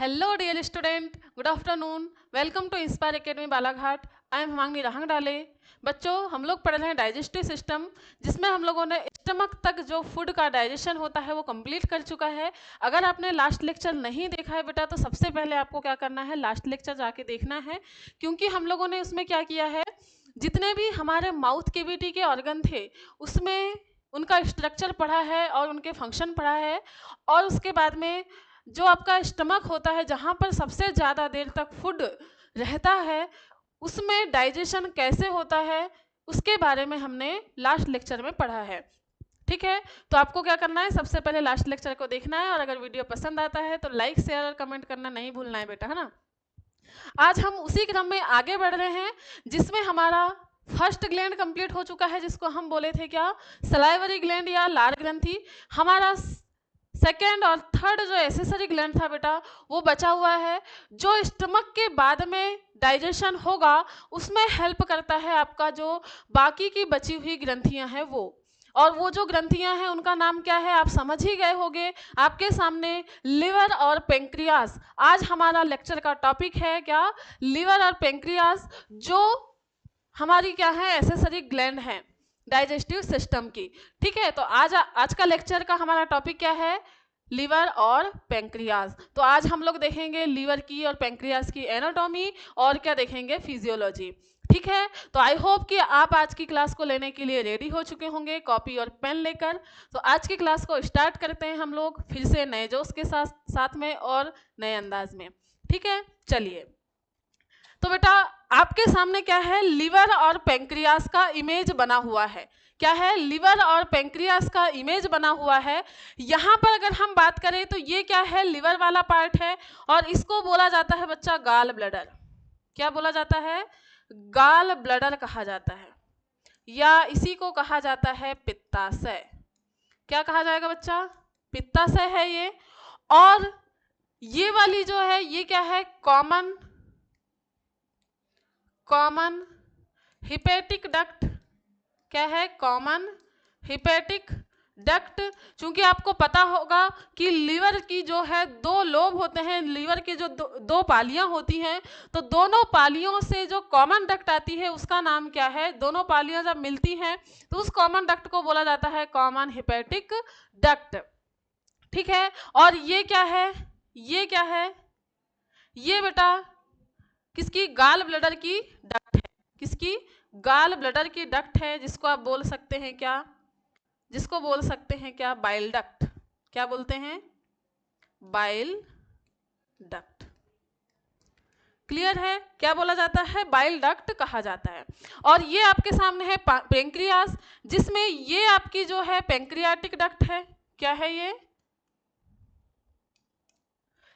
Hello dear student, good afternoon. Welcome to Inspire Academy Balaghat. I am Himangi Rahangdale. बच्चों हम लोग पढ़ रहे हैं डाइजेस्टिव सिस्टम, जिसमें हम लोगों ने स्टमक तक जो फूड का डाइजेशन होता है वो कंप्लीट कर चुका है. अगर आपने लास्ट लेक्चर नहीं देखा है बेटा तो सबसे पहले आपको क्या करना है, लास्ट लेक्चर जाके देखना है, क्योंकि हम लोगों ने उसमें क्या किया है, जितने भी हमारे माउथ कैविटी के ऑर्गन थे उसमें उनका स्ट्रक्चर पढ़ा है और उनके फंक्शन पढ़ा है. और उसके बाद में जो आपका स्टमक होता है जहाँ पर सबसे ज़्यादा देर तक फूड रहता है उसमें डाइजेशन कैसे होता है उसके बारे में हमने लास्ट लेक्चर में पढ़ा है. ठीक है, तो आपको क्या करना है, सबसे पहले लास्ट लेक्चर को देखना है और अगर वीडियो पसंद आता है तो लाइक शेयर और कमेंट करना नहीं भूलना है बेटा, है ना. आज हम उसी क्रम में आगे बढ़ रहे हैं जिसमें हमारा फर्स्ट ग्लैंड कंप्लीट हो चुका है, जिसको हम बोले थे क्या, सलाइवरी ग्लैंड या लार ग्रंथि. हमारा सेकेंड और थर्ड जो एसेसरी ग्लैंड था बेटा वो बचा हुआ है, जो स्टमक के बाद में डाइजेशन होगा उसमें हेल्प करता है आपका जो बाकी की बची हुई ग्रंथियां हैं वो. और वो जो ग्रंथियां हैं उनका नाम क्या है आप समझ ही गए होंगे. आपके सामने लिवर और पेंक्रियास. आज हमारा लेक्चर का टॉपिक है क्या, लिवर और पेंक्रियास, जो हमारी क्या है, एसेसरी ग्लैंड है डाइजेस्टिव सिस्टम की. ठीक है, तो आज का लेक्चर का हमारा टॉपिक क्या है, लीवर और पेंक्रियास. तो आज हम लोग देखेंगे लीवर की और पेंक्रियास की एनाटॉमी और क्या देखेंगे, फिजियोलॉजी. ठीक है, तो आई होप कि आप आज की क्लास को लेने के लिए रेडी हो चुके होंगे कॉपी और पेन लेकर. तो आज की क्लास को स्टार्ट करते हैं हम लोग फिर से नए जोश के साथ में और नए अंदाज में. ठीक है, चलिए. तो बेटा आपके सामने क्या है, लीवर और पेंक्रियास का इमेज बना हुआ है. क्या है, लीवर और पेंक्रियास का इमेज बना हुआ है. यहाँ पर अगर हम बात करें तो ये क्या है, लीवर वाला पार्ट है और इसको बोला जाता है बच्चा गाल ब्लडर. क्या बोला जाता है, गाल ब्लडर कहा जाता है, या इसी को कहा जाता है पित्ताशय. क्या कहा जाएगा बच्चा, पित्ताशय है ये. और ये वाली जो है ये क्या है, कॉमन हिपेटिक डक्ट. क्या है, कॉमन हिपेटिक डक्ट. चूंकि आपको पता होगा कि लीवर की जो है दो लोब होते हैं, लीवर के जो दो पालियां होती हैं, तो दोनों पालियों से जो कॉमन डक्ट आती है उसका नाम क्या है, दोनों पालियां जब मिलती हैं तो उस कॉमन डक्ट को बोला जाता है कॉमन हिपेटिक डक्ट. ठीक है, और ये क्या है, ये क्या है, ये बेटा किसकी, गाल ब्लडर की डक्ट है. किसकी, गाल ब्लडर की डक्ट है, जिसको आप बोल सकते हैं क्या, जिसको बोल सकते हैं क्या, बाइल डक्ट. क्या बोलते हैं, बाइल डक्ट. क्लियर है, क्या बोला जाता है, बाइल डक्ट कहा जाता है. और ये आपके सामने है पेंक्रियास, जिसमें ये आपकी जो है पेंक्रियाटिक डक्ट है. क्या है ये,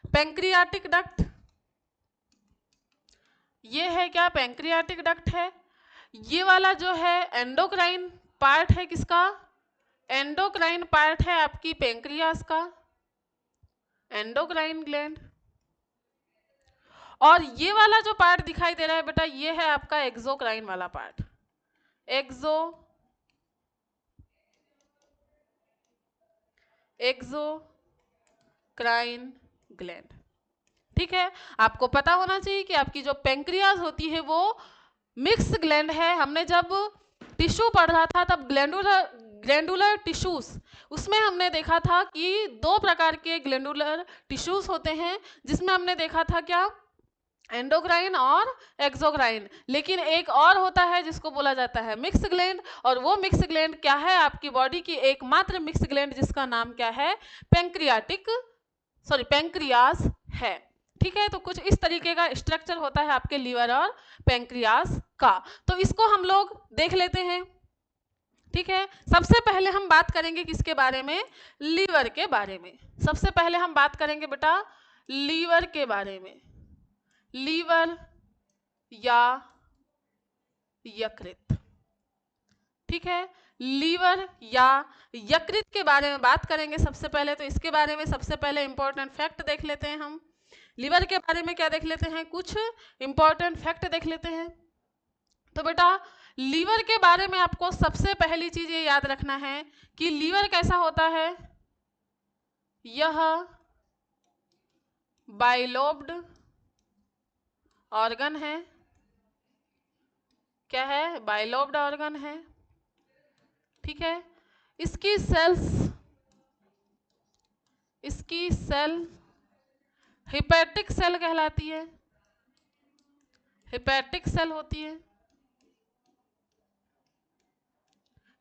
पेंक्रियाटिक डक्ट. ये है क्या, पेंक्रियाटिक डक्ट है. ये वाला जो है एंडोक्राइन पार्ट है, किसका, एंडोक्राइन पार्ट है आपकी पेंक्रियास का, एंडोक्राइन ग्लैंड. और ये वाला जो पार्ट दिखाई दे रहा है बेटा ये है आपका एक्सोक्राइन वाला पार्ट, एक्सोक्राइन ग्लैंड. ठीक है, आपको पता होना चाहिए कि आपकी जो पेंक्रियास होती है वो मिक्स ग्लैंड है. हमने जब टिश्यू पढ़ रहा था तब ग्लैंडुलर टिश्यूज, उसमें हमने देखा था कि दो प्रकार के ग्लैंडुलर टिश्यूज होते हैं, जिसमें हमने देखा था क्या, एंडोक्राइन और एक्सोक्राइन. लेकिन एक और होता है जिसको बोला जाता है मिक्स ग्लैंड, और वो मिक्स ग्लैंड क्या है, आपकी बॉडी की एकमात्र मिक्स ग्लैंड जिसका नाम क्या है, पेंक्रियास है. ठीक है, तो कुछ इस तरीके का स्ट्रक्चर होता है आपके लीवर और पेंक्रियास का. तो इसको हम लोग देख लेते हैं. ठीक है, सबसे पहले हम बात करेंगे किसके बारे में, लीवर के बारे में. सबसे पहले हम बात करेंगे बेटा लीवर के बारे में. लीवर या यकृत. ठीक है, लीवर या यकृत के बारे में बात करेंगे सबसे पहले. तो इसके बारे में सबसे पहले इंपॉर्टेंट फैक्ट देख लेते हैं हम. लीवर के बारे में क्या देख लेते हैं, कुछ इंपॉर्टेंट फैक्ट देख लेते हैं. तो बेटा लीवर के बारे में आपको सबसे पहली चीज ये याद रखना है कि लीवर कैसा होता है, यह बाइलोब्ड ऑर्गन है। क्या है? बाइलोब्ड ऑर्गन है। ठीक है, इसकी सेल हिपैटिक सेल कहलाती है। हिपैटिक सेल होती है।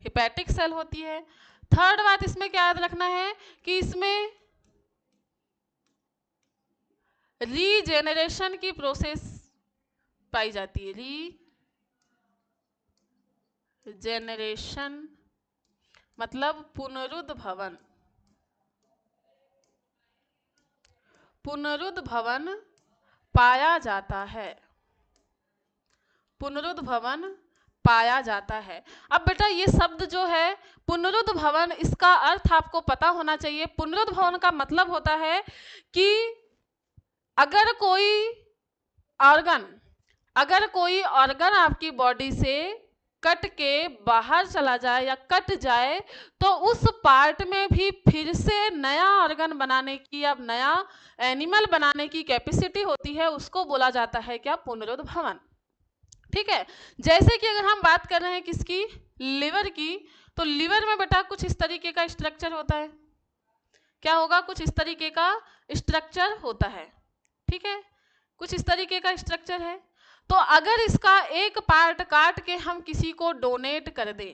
हिपैटिक सेल होती है। थर्ड बात इसमें क्या याद रखना है कि इसमें रीजेनरेशन की प्रोसेस पाई जाती है। रीजेनरेशन मतलब पुनरुद्भवन। पुनरुद्भवन पाया जाता है। पुनरुद्भवन पाया जाता है। अब बेटा ये शब्द जो है पुनरुद्भवन, इसका अर्थ आपको पता होना चाहिए। पुनरुद्भवन का मतलब होता है कि अगर कोई ऑर्गन आपकी बॉडी से कट के बाहर चला जाए या कट जाए तो उस पार्ट में भी फिर से नया ऑर्गन बनाने की या नया एनिमल बनाने की कैपेसिटी होती है, उसको बोला जाता है क्या? पुनरुद्भवन। ठीक है, जैसे कि अगर हम बात कर रहे हैं किसकी? लिवर की, तो लिवर में बेटा कुछ इस तरीके का स्ट्रक्चर होता है। क्या होगा? कुछ इस तरीके का स्ट्रक्चर होता है। ठीक है, कुछ इस तरीके का स्ट्रक्चर है। तो अगर इसका एक पार्ट काट के हम किसी को डोनेट कर दें,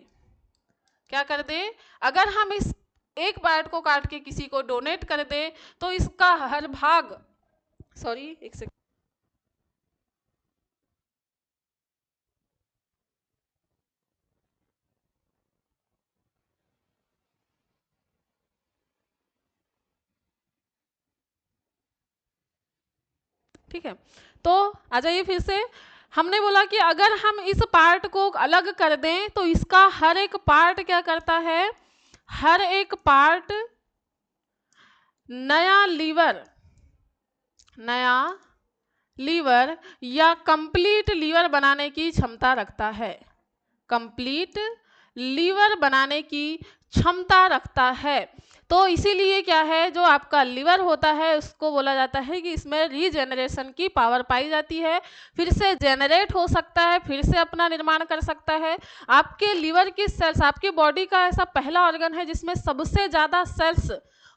क्या कर दें? अगर हम इस एक पार्ट को काट के किसी को डोनेट कर दें तो इसका हर भाग, सॉरी एक सेकंड, ठीक है, तो आ जाइए फिर से। हमने बोला कि अगर हम इस पार्ट को अलग कर दें तो इसका हर एक पार्ट क्या करता है? हर एक पार्ट नया लीवर या कंप्लीट लीवर बनाने की क्षमता रखता है। कंप्लीट लीवर बनाने की क्षमता रखता है। तो इसीलिए क्या है, जो आपका लिवर होता है उसको बोला जाता है कि इसमें रीजेनरेशन की पावर पाई जाती है। फिर से जेनरेट हो सकता है, फिर से अपना निर्माण कर सकता है। आपके लिवर की सेल्स, आपकी बॉडी का ऐसा पहला ऑर्गन है जिसमें सबसे ज़्यादा सेल्स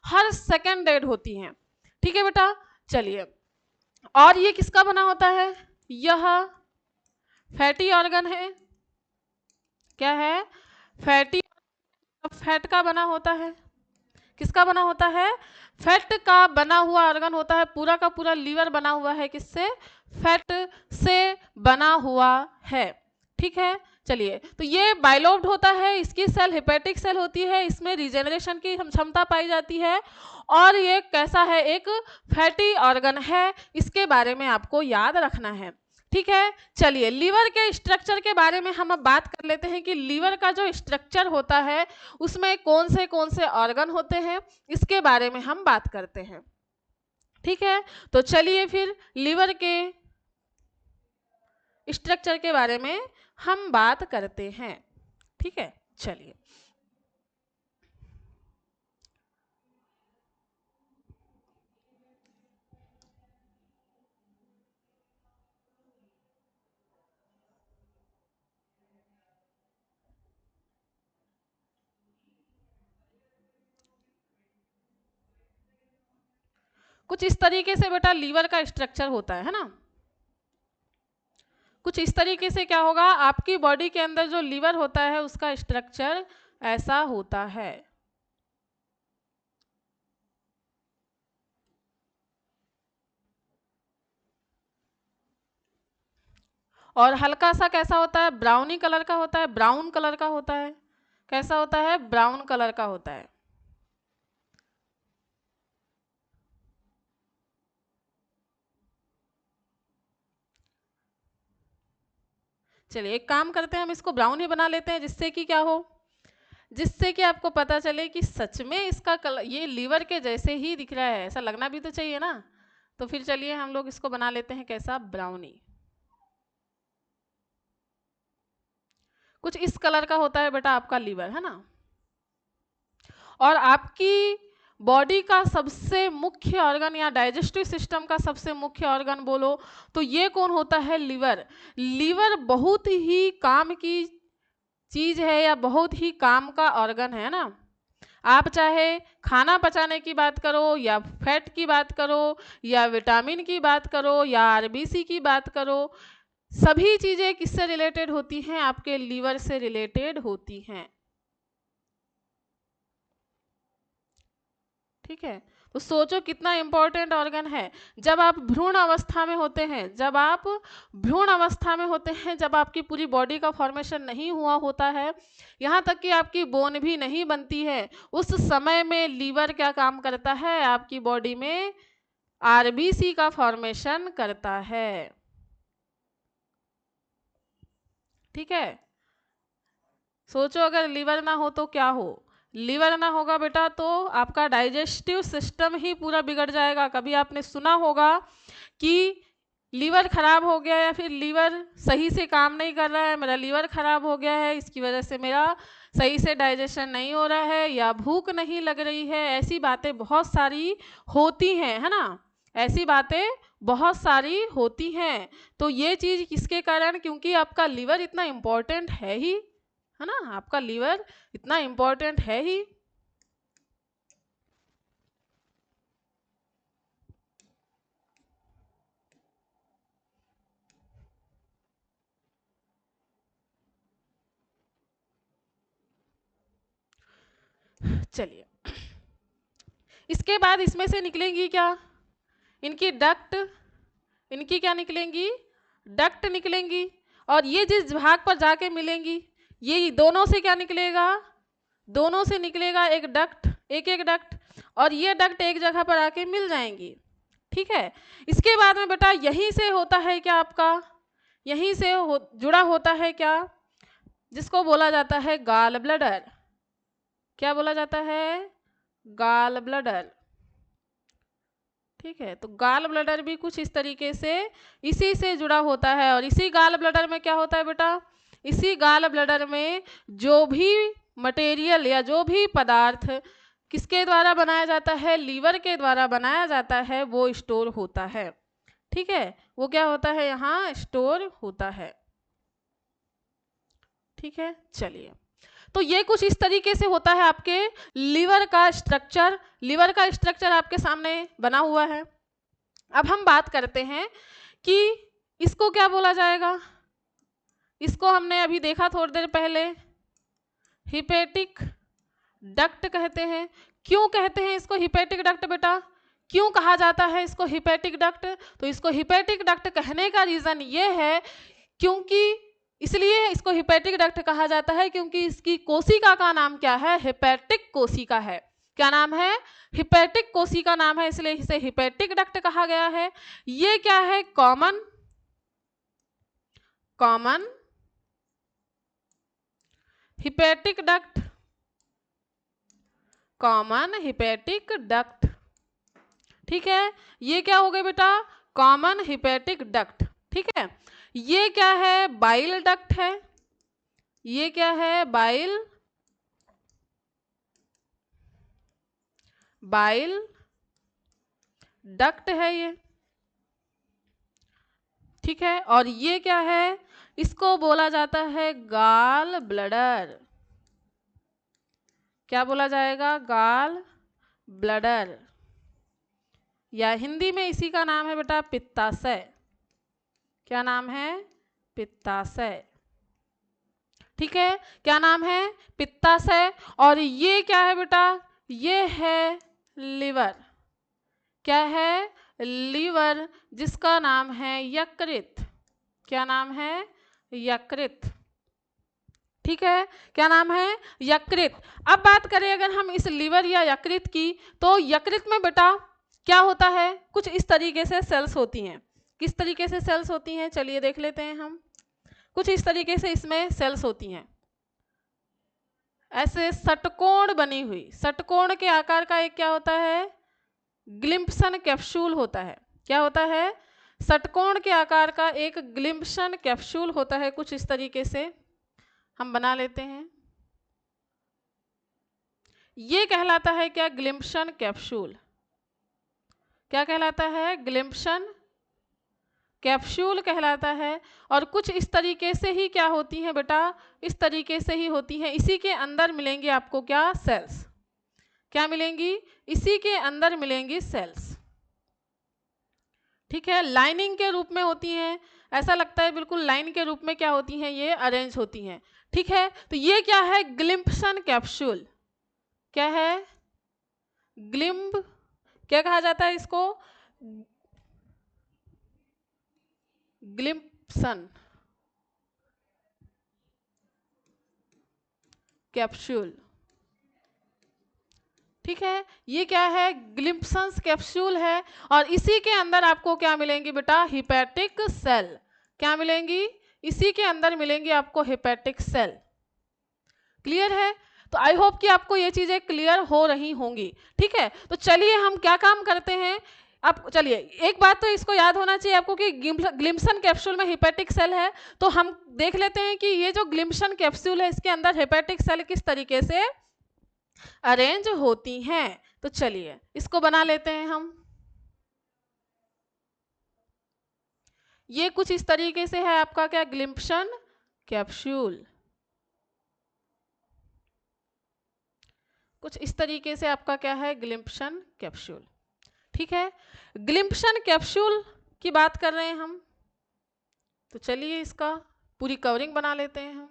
हर सेकेंड डेड होती हैं। ठीक है बेटा, चलिए। और ये किसका बना होता है? यह फैटी ऑर्गन है। क्या है? फैटी, फैट का बना होता है। किसका बना होता है? फैट का बना हुआ ऑर्गन होता है। पूरा का पूरा लीवर बना हुआ है किससे? फैट से बना हुआ है। ठीक है, चलिए। तो ये बाइलोब्ड होता है, इसकी सेल हिपैटिक सेल होती है, इसमें रिजेनरेशन की क्षमता पाई जाती है। और ये कैसा है? एक फैटी ऑर्गन है। इसके बारे में आपको याद रखना है। ठीक है, चलिए। लीवर के स्ट्रक्चर के बारे में हम अब बात कर लेते हैं कि लीवर का जो स्ट्रक्चर होता है उसमें कौन से ऑर्गन होते हैं, इसके बारे में हम बात करते हैं। ठीक है, तो चलिए फिर लीवर के स्ट्रक्चर के बारे में हम बात करते हैं। ठीक है, चलिए। कुछ इस तरीके से बेटा लीवर का स्ट्रक्चर होता है ना। कुछ इस तरीके से क्या होगा, आपकी बॉडी के अंदर जो लीवर होता है उसका स्ट्रक्चर ऐसा होता है। और हल्का सा कैसा होता है? ब्राउनी कलर का होता है, ब्राउन कलर का होता है। कैसा होता है? ब्राउन कलर का होता है। चलिए एक काम करते हैं, हम इसको ब्राउन ही बना लेते हैं, जिससे कि क्या हो, जिससे कि आपको पता चले कि सच में इसका कलर ये लीवर के जैसे ही दिख रहा है, ऐसा लगना भी तो चाहिए ना। तो फिर चलिए हम लोग इसको बना लेते हैं कैसा? ब्राउनी। कुछ इस कलर का होता है बेटा आपका लीवर, है ना। और आपकी बॉडी का सबसे मुख्य ऑर्गन या डाइजेस्टिव सिस्टम का सबसे मुख्य ऑर्गन बोलो तो ये कौन होता है? लिवर। लिवर बहुत ही काम की चीज है या बहुत ही काम का ऑर्गन है ना। आप चाहे खाना पचाने की बात करो या फैट की बात करो या विटामिन की बात करो या आरबीसी की बात करो, सभी चीजें किससे रिलेटेड होती हैं? आपके लीवर से रिलेटेड होती हैं। ठीक है, तो सोचो कितना इंपॉर्टेंट ऑर्गन है। जब आप भ्रूण अवस्था में होते हैं, जब आपकी पूरी बॉडी का फॉर्मेशन नहीं हुआ होता है, यहाँ तक कि आपकी बोन भी नहीं बनती है, उस समय में लीवर क्या काम करता है? आपकी बॉडी में आरबीसी का फॉर्मेशन करता है। ठीक है, सोचो अगर लीवर ना हो तो क्या हो? लीवर ना होगा बेटा तो आपका डाइजेस्टिव सिस्टम ही पूरा बिगड़ जाएगा। कभी आपने सुना होगा कि लीवर खराब हो गया या फिर लीवर सही से काम नहीं कर रहा है, मेरा लीवर खराब हो गया है, इसकी वजह से मेरा सही से डाइजेशन नहीं हो रहा है या भूख नहीं लग रही है। ऐसी बातें बहुत सारी होती हैं, है ना, ऐसी बातें बहुत सारी होती हैं। तो ये चीज़ किसके कारण? क्योंकि आपका लीवर इतना इम्पोर्टेंट है ही, है ना, आपका लीवर इतना इम्पोर्टेंट है ही। चलिए, इसके बाद इसमें से निकलेंगी क्या? इनकी डक्ट, इनकी क्या निकलेंगी? डक्ट निकलेंगी। और ये जिस भाग पर जाके मिलेंगी, ये दोनों से क्या निकलेगा? दोनों से निकलेगा एक डक्ट, एक एक डक्ट, और ये डक्ट एक जगह पर आके मिल जाएंगी। ठीक है, इसके बाद में बेटा यहीं से होता है क्या आपका? यहीं से जुड़ा होता है क्या? जिसको बोला जाता है गाल ब्लडर। क्या बोला जाता है? गाल ब्लडर। ठीक है, तो गाल ब्लडर भी कुछ इस तरीके से इसी से जुड़ा होता है। और इसी गाल ब्लडर में क्या होता है बेटा? इसी गाल ब्लडर में जो भी मटेरियल या जो भी पदार्थ किसके द्वारा बनाया जाता है? लीवर के द्वारा बनाया जाता है, वो स्टोर होता है। ठीक है, वो क्या होता है? यहाँ स्टोर होता है। ठीक है, चलिए, तो ये कुछ इस तरीके से होता है आपके लीवर का स्ट्रक्चर। लीवर का स्ट्रक्चर आपके सामने बना हुआ है। अब हम बात करते हैं कि इसको क्या बोला जाएगा। इसको हमने अभी देखा थोड़ी देर पहले, हिपेटिक डक्ट कहते हैं। क्यों कहते हैं इसको हिपेटिक डक्ट बेटा? क्यों कहा जाता है इसको हिपेटिक डक्ट? तो इसको हिपेटिक डक्ट कहने का रीजन ये है, क्योंकि इसलिए इसको हिपेटिक डक्ट कहा जाता है क्योंकि इसकी कोशिका का नाम क्या है? हिपेटिक कोशिका है। क्या नाम है? हिपेटिक कोशिका नाम है, इसलिए इसे हिपेटिक डक्ट कहा गया है। ये क्या है? Common hepatic duct, common hepatic duct. ठीक है, ये क्या हो गया बेटा? Common hepatic duct. ठीक है, ये क्या है? बाइल डक्ट है। ये क्या है? बाइल डक्ट है ये। ठीक है, और ये क्या है? इसको बोला जाता है गाल ब्लडर। क्या बोला जाएगा? गाल ब्लडर, या हिंदी में इसी का नाम है बेटा पित्ताशय। क्या नाम है? पित्ताशय। ठीक है, क्या नाम है? पित्ताशय। और ये क्या है बेटा? ये है लिवर। क्या है? लीवर, जिसका नाम है यकृत। क्या नाम है? यकृत। ठीक है, क्या नाम है? यकृत। अब बात करें अगर हम इस लीवर या यकृत की, तो यकृत में बेटा क्या होता है? कुछ इस तरीके से सेल्स होती हैं। किस तरीके से सेल्स होती हैं? चलिए देख लेते हैं हम। कुछ इस तरीके से इसमें सेल्स होती हैं, ऐसे षटकोण बनी हुई। षटकोण के आकार का एक क्या होता है? ग्लिम्पसन कैप्सूल होता है। क्या होता है? षटकोण के आकार का एक ग्लिम्पसन कैप्सूल होता है। कुछ इस तरीके से हम बना लेते हैं। ये कहलाता है क्या? ग्लिम्पशन कैप्सूल। क्या कहलाता है? ग्लिम्पशन कैप्सूल कहलाता है। और कुछ इस तरीके से ही क्या होती हैं बेटा? इस तरीके से ही होती हैं। इसी के अंदर मिलेंगे आपको क्या? सेल्स। क्या मिलेंगी? इसी के अंदर मिलेंगी सेल्स। ठीक है, लाइनिंग के रूप में होती हैं। ऐसा लगता है बिल्कुल लाइन के रूप में क्या होती हैं? ये अरेंज होती हैं। ठीक है, तो ये क्या है? ग्लिम्पशन कैप्सूल। क्या है? ग्लिम्ब, क्या कहा जाता है इसको? ग्लिम्पशन कैप्सूल। ठीक है, ये क्या है? ग्लिम्पशंस कैप्सूल है। और इसी के अंदर आपको क्या मिलेंगी बेटा? Hepatic cell. क्या मिलेंगी? इसी के अंदर मिलेंगी आपको हिपैटिक सेल। क्लियर है? तो आई होप कि आपको ये चीजें क्लियर हो रही होंगी। ठीक है, तो चलिए हम क्या काम करते हैं। आप चलिए, एक बात तो इसको याद होना चाहिए आपको कि ग्लिम्पशन कैप्सूल में हिपैटिक सेल है। तो हम देख लेते हैं कि ये जो ग्लिम्पशन कैप्सूल है इसके अंदर हिपैटिक सेल किस तरीके से अरेंज होती हैं। तो चलिए इसको बना लेते हैं हम। ये कुछ इस तरीके से है आपका क्या? ग्लिम्पशन कैप्सूल। कुछ इस तरीके से आपका क्या है? ग्लिम्पशन कैप्सूल। ठीक है, ग्लिम्पशन कैप्सूल की बात कर रहे हैं हम, तो चलिए इसका पूरी कवरिंग बना लेते हैं हम।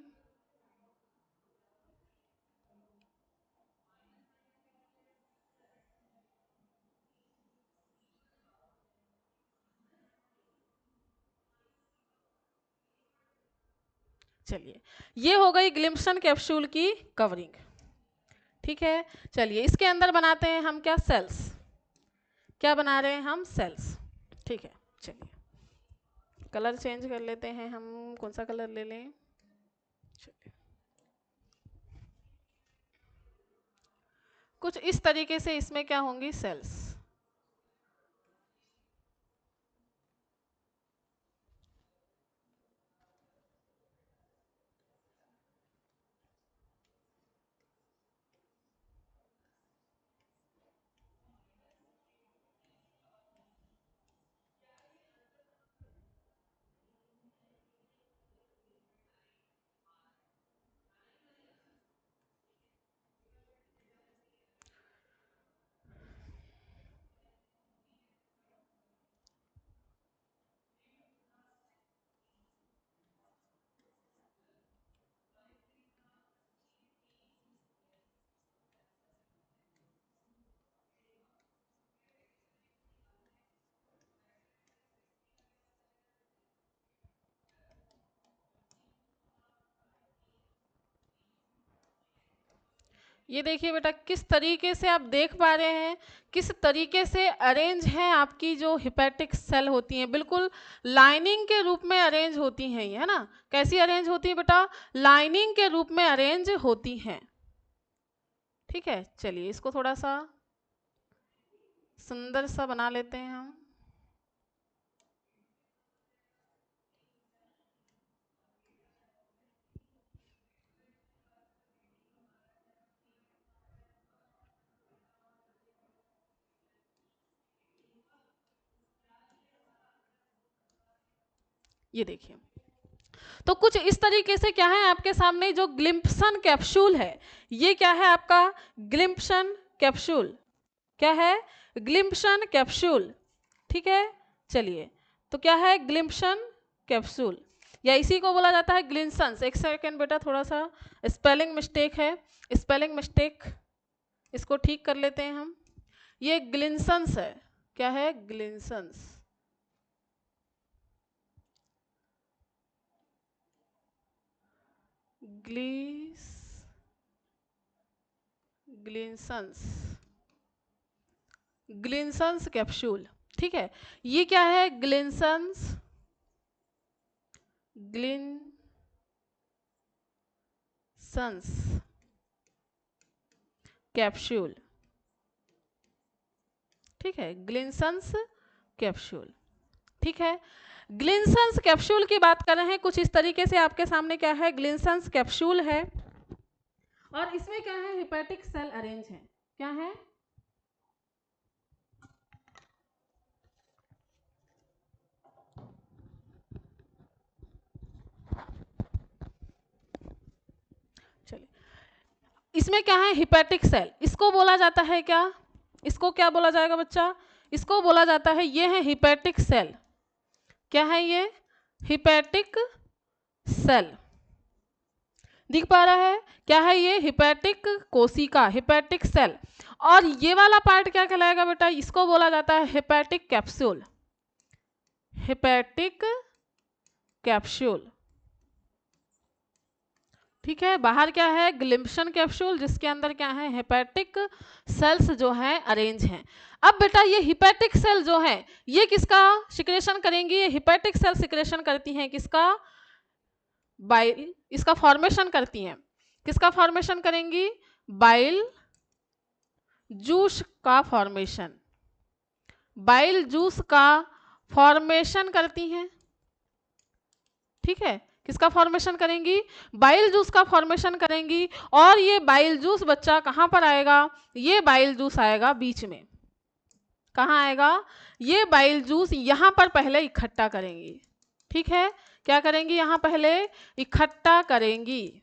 चलिए, ये हो गई ग्लिम्पशन कैप्सूल की कवरिंग। ठीक है, चलिए इसके अंदर बनाते हैं हम क्या? सेल्स। क्या बना रहे हैं हम? सेल्स। ठीक है, चलिए कलर चेंज कर लेते हैं हम। कौन सा कलर ले लें? चलिए कुछ इस तरीके से इसमें क्या होंगी? सेल्स। ये देखिए बेटा किस तरीके से आप देख पा रहे हैं, किस तरीके से अरेंज है आपकी जो हिपैटिक सेल होती हैं। बिल्कुल लाइनिंग के रूप में अरेंज होती हैं ये, है ना? कैसी अरेंज होती है बेटा? लाइनिंग के रूप में अरेंज होती हैं। ठीक है, चलिए इसको थोड़ा सा सुंदर सा बना लेते हैं हम। ये देखिए, तो कुछ इस तरीके से क्या है आपके सामने जो ग्लिम्पशन कैप्सूल है, ये क्या है आपका? ग्लिम्पशन कैप्सूल। क्या है? ग्लिम्पशन कैप्सूल। ठीक है, चलिए तो क्या है? ग्लिम्पशन कैप्सूल, या इसी को बोला जाता है ग्लिंसन्स। एक सेकेंड बेटा, थोड़ा सा स्पेलिंग मिस्टेक है, स्पेलिंग मिस्टेक, इसको ठीक कर लेते हैं हम। ये ग्लिंसन्स है। क्या है? ग्लिंसन्स। ग्लिंसन्स, ग्लिंसन्स कैप्सूल। ठीक है, ये क्या है? ग्लिंसन्स, ग्लिंसन्स कैप्सूल। ठीक है, ग्लिंसन्स कैप्सूल। ठीक है, ग्लिंसन्स कैप्सूल की बात कर रहे हैं। कुछ इस तरीके से आपके सामने क्या है? ग्लिंसन्स कैप्सूल है। और इसमें क्या है, हिपैटिक सेल अरेंज है। क्या है, चलिए इसमें क्या है, हिपैटिक सेल, इसको बोला जाता है क्या, इसको क्या बोला जाएगा बच्चा, इसको बोला जाता है, ये है हिपैटिक सेल। क्या है ये, हिपैटिक सेल, दिख पा रहा है, क्या है ये, हिपैटिक कोशिका, हिपैटिक सेल। और ये वाला पार्ट क्या कहलाएगा बेटा, इसको बोला जाता है हिपैटिक कैप्सूल, हिपैटिक कैप्सूल। ठीक है, बाहर क्या है, ग्लिम्पशन कैप्सूल, जिसके अंदर क्या है, हेपेटिक सेल्स जो हैं अरेंज हैं। अब बेटा ये हिपैटिक सेल जो है ये किसका सिक्रेशन करेंगी, ये हिपैटिक सेल सिक्रेशन करती हैं किसका, बाइल, इसका फॉर्मेशन करती हैं, किसका फॉर्मेशन करेंगी, बाइल जूस का फॉर्मेशन, बाइल जूस का फॉर्मेशन करती हैं। ठीक है, किसका फॉर्मेशन करेंगी, बाइल जूस का फॉर्मेशन करेंगी। और ये बाइल जूस बच्चा कहाँ पर आएगा, ये बाइल जूस आएगा बीच में, कहाँ आएगा, ये बाइल जूस यहाँ पर पहले इकट्ठा करेंगी। ठीक है, क्या करेंगी, यहाँ पहले इकट्ठा करेंगी,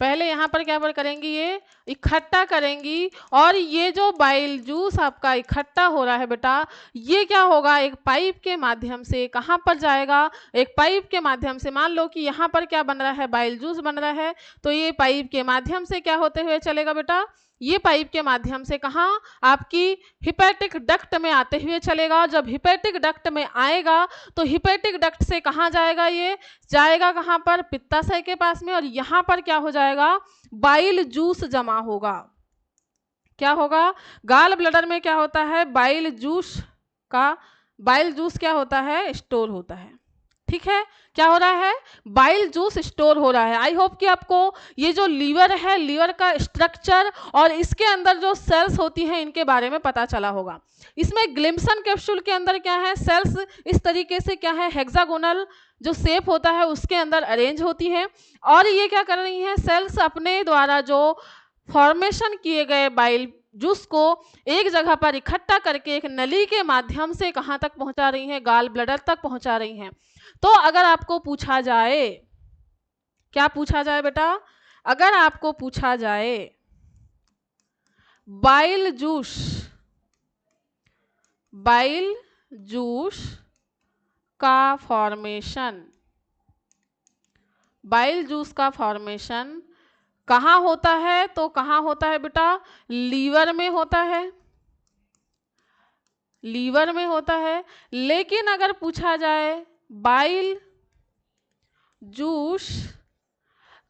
पहले यहाँ पर क्या पर करेंगी, ये इकट्ठा करेंगी। और ये जो बाइल जूस आपका इकट्ठा हो रहा है बेटा, ये क्या होगा, एक पाइप के माध्यम से कहाँ पर जाएगा, एक पाइप के माध्यम से, मान लो कि यहाँ पर क्या बन रहा है, बाइल जूस बन रहा है, तो ये पाइप के माध्यम से क्या होते हुए चलेगा बेटा, ये पाइप के माध्यम से कहाँ, आपकी हिपैटिक डक्ट में आते हुए चलेगा। जब हिपैटिक डक्ट में आएगा तो हिपैटिक डक्ट से कहाँ जाएगा, ये जाएगा कहाँ पर, पित्ताशय के पास में, और यहाँ पर क्या हो जाएगा, बाइल जूस जमा होगा। क्या होगा, गाल ब्लडर में क्या होता है, बाइल जूस का, बाइल जूस क्या होता है, स्टोर होता है। ठीक है, क्या हो रहा है, बाइल जूस स्टोर हो रहा है। आई होप कि आपको ये जो लीवर है, लीवर का स्ट्रक्चर और इसके अंदर जो सेल्स होती हैं इनके बारे में पता चला होगा। इसमें ग्लिम्पसन कैप्सूल के अंदर क्या है, सेल्स इस तरीके से क्या है, हेक्सागोनल जो शेप होता है उसके अंदर अरेंज होती है। और ये क्या कर रही हैं, सेल्स अपने द्वारा जो फॉर्मेशन किए गए बाइल जूस को एक जगह पर इकट्ठा करके एक नली के माध्यम से कहाँ तक पहुंचा रही हैं, गाल ब्लडर तक पहुंचा रही हैं। तो अगर आपको पूछा जाए, क्या पूछा जाए बेटा, अगर आपको पूछा जाए बाइल जूस, बाइल जूस का फॉर्मेशन, बाइल जूस का फॉर्मेशन कहाँ होता है, तो कहाँ होता है बेटा, लीवर में होता है, लीवर में होता है। लेकिन अगर पूछा जाए बाइल जूस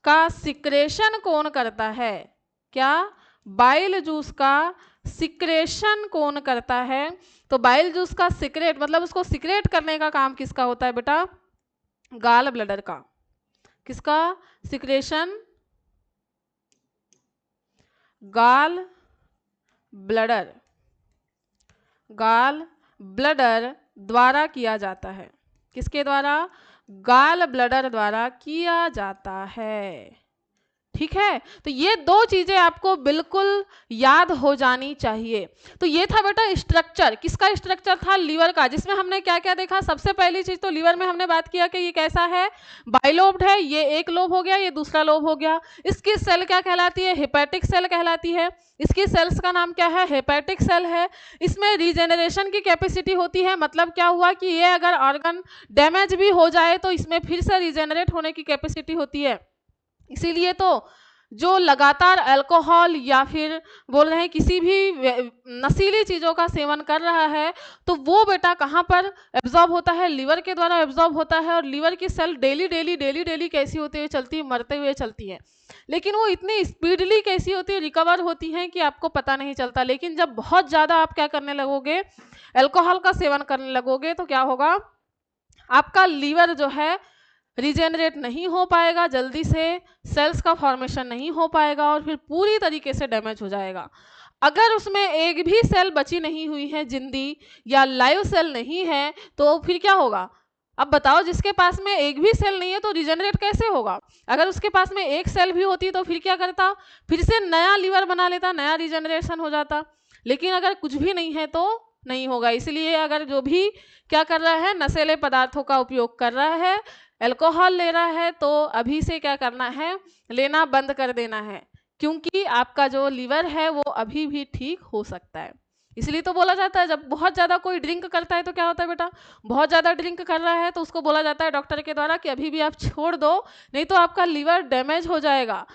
का सिक्रेशन कौन करता है, क्या, बाइल जूस का सिक्रेशन कौन करता है, तो बाइल जूस का सिक्रेट मतलब उसको सिक्रेट करने का काम किसका होता है बेटा, गाल ब्लडर का। किसका सिक्रेशन, गाल ब्लडर, गाल ब्लडर द्वारा किया जाता है। किसके द्वारा, गाल ब्लडर द्वारा किया जाता है। ठीक है, तो ये दो चीजें आपको बिल्कुल याद हो जानी चाहिए। तो ये था बेटा स्ट्रक्चर, किसका स्ट्रक्चर था, लीवर का, जिसमें हमने क्या क्या देखा, सबसे पहली चीज तो लीवर में हमने बात किया कि ये कैसा है, बाइलोब्ड है, ये एक लोब हो गया, ये दूसरा लोब हो गया। इसकी सेल क्या कहलाती है, हेपेटिक सेल कहलाती है। इसकी सेल्स का नाम क्या है, हेपेटिक सेल है। इसमें रीजेनरेशन की कैपेसिटी होती है, मतलब क्या हुआ कि ये अगर ऑर्गन डैमेज भी हो जाए तो इसमें फिर से रीजेनरेट होने की कैपेसिटी होती है। इसीलिए तो जो लगातार अल्कोहल या फिर बोल रहे हैं किसी भी नशीली चीज़ों का सेवन कर रहा है तो वो बेटा कहाँ पर एब्जॉर्ब होता है, लीवर के द्वारा एब्जॉर्ब होता है। और लीवर की cell daily daily daily daily कैसी होती हुई चलती है, मरते हुए चलती है, लेकिन वो इतनी स्पीडली कैसी होती है, रिकवर होती हैं कि आपको पता नहीं चलता। लेकिन जब बहुत ज़्यादा आप क्या करने लगोगे, अल्कोहल का सेवन करने लगोगे, तो क्या होगा, आपका लीवर जो है रीजेनरेट नहीं हो पाएगा, जल्दी से सेल्स का फॉर्मेशन नहीं हो पाएगा और फिर पूरी तरीके से डैमेज हो जाएगा। अगर उसमें एक भी सेल बची नहीं हुई है जिंदी या लाइव सेल नहीं है तो फिर क्या होगा, अब बताओ, जिसके पास में एक भी सेल नहीं है तो रिजेनरेट कैसे होगा? अगर उसके पास में एक सेल भी होती तो फिर क्या करता? फिर से नया लीवर बना लेता, नया रिजेनरेशन हो जाता। लेकिन अगर कुछ भी नहीं है तो नहीं होगा। इसलिए अगर जो भी क्या कर रहा है, नशीले पदार्थों का उपयोग कर रहा है, अल्कोहल ले रहा है, तो अभी से क्या करना है, लेना बंद कर देना है, क्योंकि आपका जो लीवर है वो अभी भी ठीक हो सकता है। इसलिए तो बोला जाता है, जब बहुत ज़्यादा कोई ड्रिंक करता है तो क्या होता है बेटा, बहुत ज़्यादा ड्रिंक कर रहा है तो उसको बोला जाता है डॉक्टर के द्वारा कि अभी भी आप छोड़ दो, नहीं तो आपका लीवर डैमेज हो जाएगा।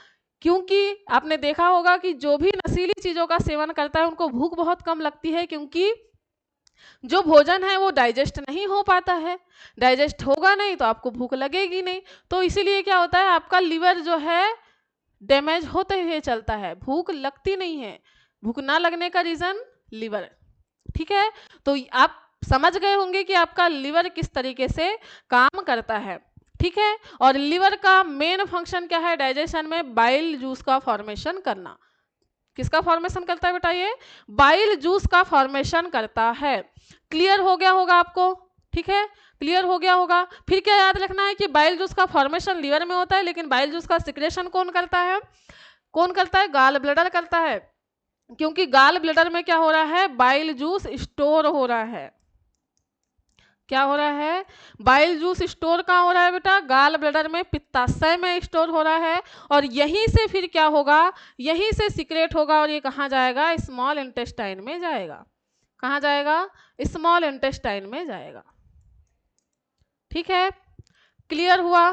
क्योंकि आपने देखा होगा कि जो भी नशीली चीज़ों का सेवन करता है उनको भूख बहुत कम लगती है, क्योंकि जो भोजन है वो डाइजेस्ट नहीं हो पाता है। डाइजेस्ट होगा नहीं तो आपको भूख लगेगी नहीं, तो इसीलिए क्या होता है, आपका लीवर जो है डैमेज होते हुए चलता है, भूख लगती नहीं है। भूख ना लगने का रीज़न लीवर। ठीक है, तो आप समझ गए होंगे कि आपका लिवर किस तरीके से काम करता है। ठीक है, और लिवर का मेन फंक्शन क्या है डाइजेशन में? बाइल जूस का फॉर्मेशन करना। किसका फॉर्मेशन करता है बेटा? ये बाइल जूस का फॉर्मेशन करता है। क्लियर हो गया होगा आपको? ठीक है, क्लियर हो गया होगा। फिर क्या याद रखना है कि बाइल जूस का फॉर्मेशन लीवर में होता है, लेकिन बाइल जूस का सिक्रेशन कौन करता है? कौन करता है? गाल ब्लैडर करता है। क्योंकि गाल ब्लैडर में क्या हो रहा है, बाइल जूस स्टोर हो रहा है। क्या हो रहा है? बाइल जूस स्टोर कहाँ हो रहा है बेटा? गाल ब्लैडर में, पित्ताशय में स्टोर हो रहा है। और यहीं से फिर क्या होगा, यहीं से सीक्रेट होगा और ये कहाँ जाएगा? स्मॉल इंटेस्टाइन में जाएगा। कहाँ जाएगा? स्मॉल इंटेस्टाइन में जाएगा। ठीक है, क्लियर हुआ?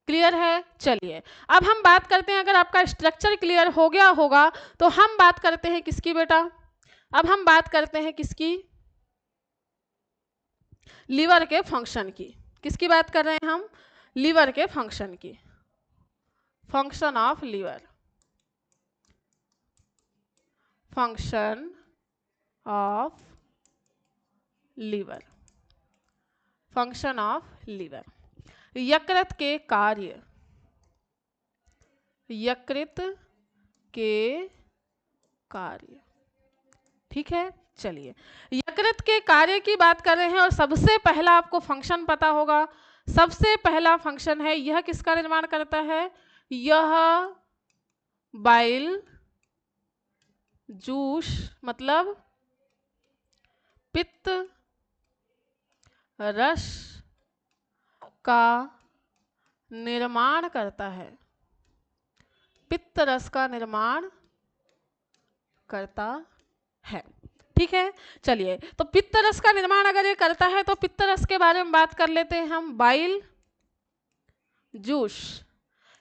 क्लियर है? चलिए अब हम बात करते हैं, अगर आपका स्ट्रक्चर क्लियर हो गया होगा तो हम बात करते हैं किसकी बेटा? अब हम बात करते हैं किसकी? लीवर के फंक्शन की। किसकी बात कर रहे हैं हम? लीवर के फंक्शन की। Function of liver. Function of liver. Function of liver. यकृत के कार्य। यकृत के कार्य। ठीक है, चलिए यकृत के कार्य की बात कर रहे हैं और सबसे पहला आपको फंक्शन पता होगा। सबसे पहला फंक्शन है, यह किसका निर्माण करता है? यह बाइल जूस मतलब पित्त रस का निर्माण करता है। पित्त रस का निर्माण करता है। ठीक है, चलिए तो पित्त रस का निर्माण अगर ये करता है तो पित्त रस के बारे में बात कर लेते हैं हम। Bile juice.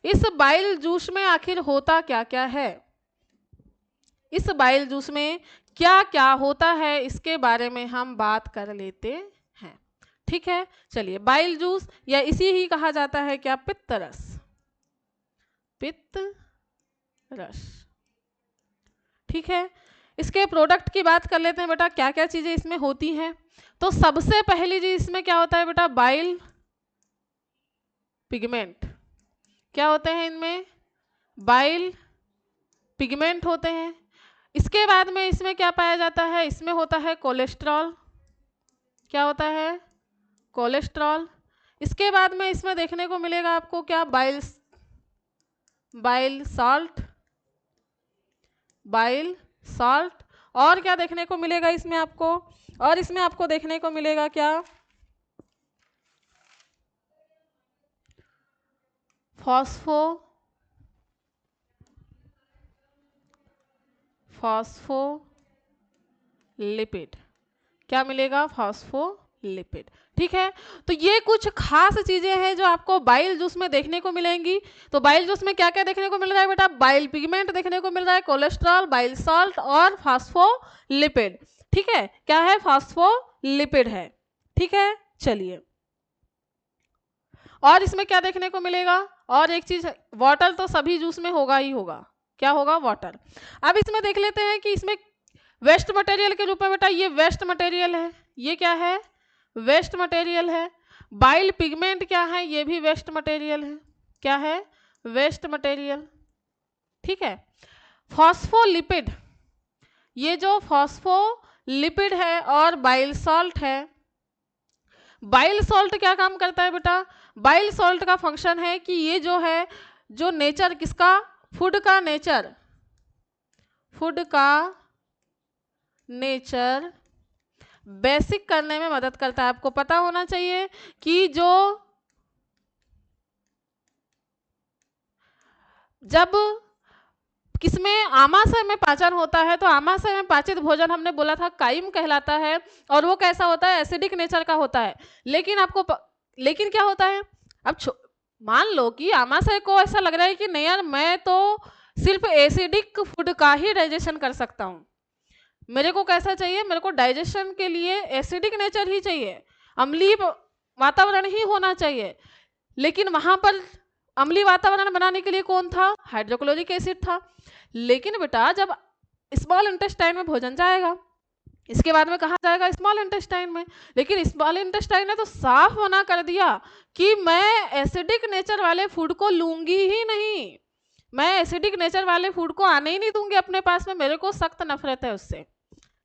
इस बाइल जूस में आखिर होता क्या क्या है? इस बाइल जूस में क्या क्या होता है इसके बारे में हम बात कर लेते हैं। ठीक है, चलिए बाइल जूस या इसी ही कहा जाता है क्या? पित्त रस। पित्त रस। ठीक है, इसके प्रोडक्ट की बात कर लेते हैं बेटा, क्या क्या चीजें इसमें होती हैं। तो सबसे पहली चीज इसमें क्या होता है बेटा? Bile pigment. क्या होते हैं इनमें? बाइल पिगमेंट होते हैं। इसके बाद में इसमें क्या पाया जाता है? इसमें होता है कोलेस्ट्रॉल। क्या होता है? कोलेस्ट्रॉल। इसके बाद में इसमें देखने को मिलेगा आपको क्या? Bile salt. Bile salt. और क्या देखने को मिलेगा इसमें आपको? और इसमें आपको देखने को मिलेगा क्या? फॉस्फोलिपिड। क्या मिलेगा? फॉस्फोलिपिड। ठीक है, तो ये कुछ खास चीजें हैं जो आपको बाइल जूस में देखने को मिलेंगी। तो बाइल जूस में क्या क्या देखने को मिल रहा है बेटा? बाइल पिगमेंट देखने को मिल रहा है, कोलेस्ट्रॉल, बाइल साल्ट और फॉस्फोलिपिड। ठीक है, क्या है? फॉस्फोलिपिड है। ठीक है, चलिए और इसमें क्या देखने को मिलेगा? और एक चीज, वाटर तो सभी जूस में होगा ही होगा। क्या होगा? वाटर। अब इसमें देख लेते हैं कि इसमें वेस्ट मटेरियल के रूप में बेटा, ये वेस्ट मटेरियल है। ये क्या है? वेस्ट मटेरियल है। बाइल पिगमेंट क्या है? ये भी वेस्ट मटेरियल है। क्या है? Waste material. ठीक है, फॉस्फोलिपिड, ये जो फॉस्फोलिपिड है और बाइल सॉल्ट है, बाइल सॉल्ट क्या काम करता है बेटा? बाइल सॉल्ट का फंक्शन है कि ये जो है, जो नेचर किसका, फूड का नेचर, फूड का नेचर बेसिक करने में मदद करता है। आपको पता होना चाहिए कि जो जब किसमें आमाशय में पाचन होता है, तो आमाशय में पाचित भोजन हमने बोला था काइम कहलाता है, और वो कैसा होता है, एसिडिक नेचर का होता है। लेकिन लेकिन क्या होता है, अब मान लो कि आमाशय को ऐसा लग रहा है कि नहीं यार, मैं तो सिर्फ एसिडिक फूड का ही डाइजेशन कर सकता हूँ, मेरे को कैसा चाहिए, मेरे को डाइजेशन के लिए एसिडिक नेचर ही चाहिए, अम्लीय वातावरण ही होना चाहिए। लेकिन वहां पर अम्लीय वातावरण बनाने के लिए कौन था, हाइड्रोक्लोरिक एसिड था। लेकिन बेटा जब स्मॉल इंटेस्टाइन में भोजन जाएगा, इसके बाद में कहा जाएगा स्मॉल इंटेस्टाइन में, लेकिन स्मॉल इंटेस्टाइन ने तो साफ मना कर दिया कि मैं एसिडिक नेचर वाले फूड को लूंगी ही नहीं, मैं एसिडिक नेचर वाले फूड को आने ही नहीं दूंगी अपने पास में, मेरे को सख्त नफरत है उससे।